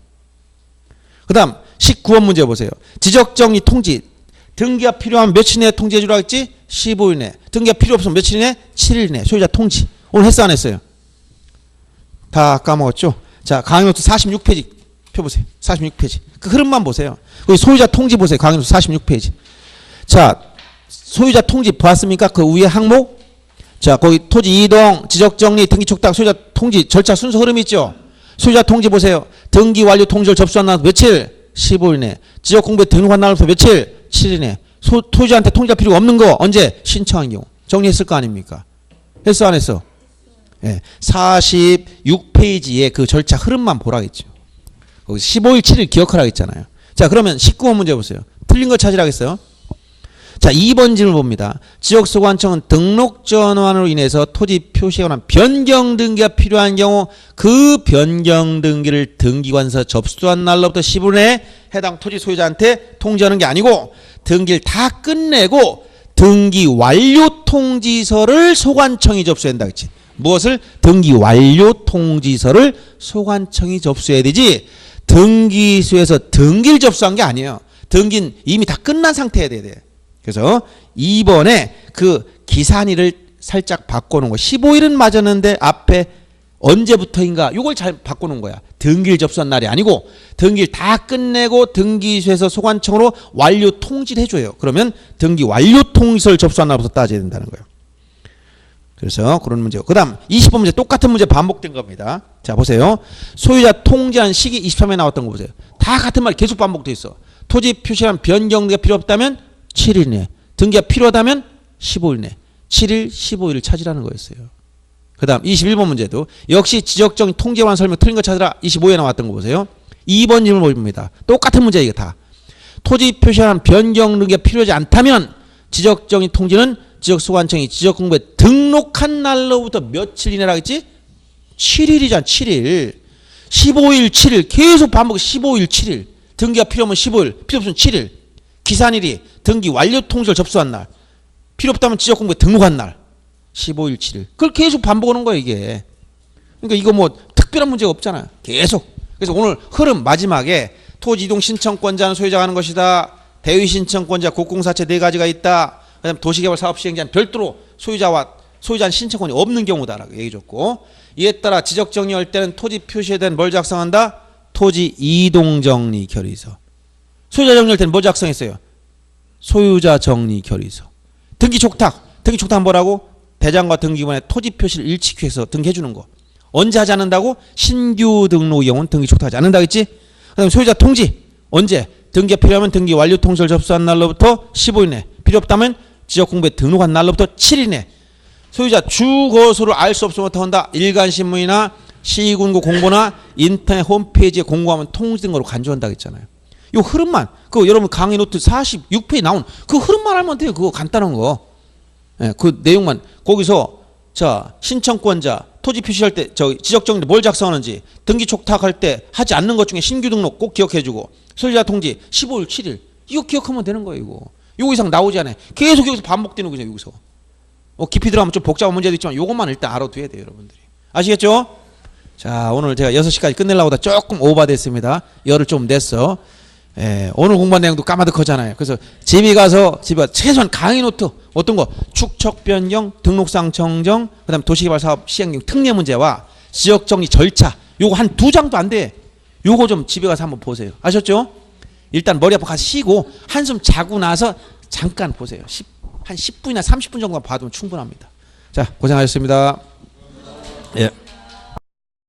S1: 그 다음 19번 문제 보세요. 지적정리 통지. 등기가 필요하면 며칠 내에 통지해 주라고 했지? 15일 내. 등기가 필요 없으면 며칠 내? 7일 내. 소유자 통지. 오늘 했어 안 했어요? 다 까먹었죠? 자, 강의노트 46페이지 펴보세요. 46페이지. 그 흐름만 보세요. 거기 소유자 통지 보세요. 강의노트 46페이지. 자, 소유자 통지 봤습니까? 그 위에 항목? 자, 거기 토지 이동, 지적정리, 등기 촉탁, 소유자 통지 절차 순서 흐름이 있죠? 소유자 통지 보세요. 등기 완료 통지를 접수한 날 며칠? 15일 내. 지역 공부에 등록한 날부터 며칠? 7일 내. 토지한테 통지할 필요가 없는 거 언제? 신청한 경우. 정리했을 거 아닙니까? 했어 안 했어? 예. 46페이지에 그 절차 흐름만 보라겠죠. 거기 15일 7일 기억하라고 했잖아요. 자, 그러면 19번 문제 보세요. 틀린 거 찾으라겠어요. 자, 2번 질문 봅니다. 지역소관청은 등록 전환으로 인해서 토지 표시에 관한 변경 등기가 필요한 경우 그 변경 등기를 등기관서 접수한 날로부터 10일 내에 해당 토지 소유자한테 통지하는 게 아니고 등기를 다 끝내고 등기 완료 통지서를 소관청이 접수한다 그랬지. 무엇을? 등기 완료 통지서를 소관청이 접수해야 되지 등기소에서 등기를 접수한 게 아니에요. 등기는 이미 다 끝난 상태여야 돼. 그래서 2번에 그 기산일을 살짝 바꿔놓은 거. 15일은 맞았는데 앞에 언제부터인가 이걸 잘 바꿔놓은 거야. 등기를 접수한 날이 아니고 등기를 다 끝내고 등기소에서 소관청으로 완료 통지를 해줘요. 그러면 등기 완료 통지서를 접수한 날부터 따져야 된다는 거예요. 그래서 그런 문제고. 그 다음 20번 문제 똑같은 문제 반복된 겁니다. 자, 보세요. 소유자 통지한 시기 23에 나왔던 거 보세요. 다 같은 말 계속 반복돼 있어. 토지 표시한 변경 등기가 필요 없다면 7일 내. 등기가 필요하다면 15일 내. 7일, 15일을 찾으라는 거였어요. 그 다음 21번 문제도 역시 지적정리 통제관 설명 틀린 거 찾으라. 25에 나왔던 거 보세요. 2번 질문 봅니다. 똑같은 문제 이거 다. 토지 표시한 변경 등기가 필요하지 않다면 지적정리 통지는 지적소관청이 지적공부에 등록한 날로부터 며칠 이내라 했지? 7일이잖아. 7일. 15일, 7일 계속 반복. 15일, 7일 등기가 필요하면 15일, 필요 없으면 7일. 기산일이 등기 완료 통지를 접수한 날, 필요 없다면 지적공부에 등록한 날. 15일, 7일. 그걸 계속 반복하는 거예요, 이게. 그러니까 이거 뭐 특별한 문제가 없잖아요. 계속. 그래서 오늘 흐름 마지막에 토지 이동 신청권자는 소유자가 하는 것이다. 대위 신청권자 국공사채 네 가지가 있다. 그다음에 도시개발 사업 시행자는 별도로 소유자는 신청권이 없는 경우다라고 얘기해 줬고, 이에 따라 지적 정리할 때는 토지 표시에 대한 뭘 작성한다? 토지 이동 정리 결의서. 소유자 정리할 때는 뭐 작성했어요? 소유자 정리 결의서. 등기 촉탁. 등기 촉탁은 뭐라고? 대장과 등기부에 토지 표시를 일치해서 등기해 주는 거. 언제 하지 않는다고? 신규 등록의 경우는 등기 촉탁하지 않는다 했지? 그다음에 소유자 통지. 언제? 등기가 필요하면 등기 완료 통지를 접수한 날로부터 15일 내. 필요 없다면 지적공부에 등록한 날로부터 7일 내. 소유자 주거소를 알 수 없으면 어떻게 한다? 일간신문이나 시군구 공고나 인터넷 홈페이지에 공고하면 통지 등으로 간주한다 했잖아요. 이 흐름만, 그 여러분 강의 노트 46페이지 나온 그 흐름만 알면 돼요. 그거 간단한 거. 예, 그 내용만. 거기서 자, 신청권자 토지 표시할 때 지적 정리 뭘 작성하는지, 등기 촉탁할 때 하지 않는 것 중에 신규 등록 꼭 기억해 주고, 소유자 통지 15일, 7일. 이거 기억하면 되는 거예요, 이거. 이거 이상 나오지 않아요. 계속 여기서 반복되는 거죠, 여기서. 깊이 들어가면 좀 복잡한 문제도 있지만 요것만 일단 알아둬야 돼요, 여러분들이. 아시겠죠? 자, 오늘 제가 6시까지 끝내려고 하다 조금 오버됐습니다. 열을 좀 냈어. 예, 오늘 공부한 내용도 까마득하잖아요. 그래서 집에 가서 최소한 강의 노트 어떤 거 축척 변경, 등록상 정정, 그다음 도시개발 사업 시행령 특례 문제와 지역 정리 절차 요거 한 2장도 안 돼. 요거 좀 집에 가서 한번 보세요. 아셨죠? 일단 머리 아파 가서 쉬고 한숨 자고 나서 잠깐 보세요. 한 10분이나 30분 정도만 봐도 충분합니다. 자, 고생하셨습니다. 예.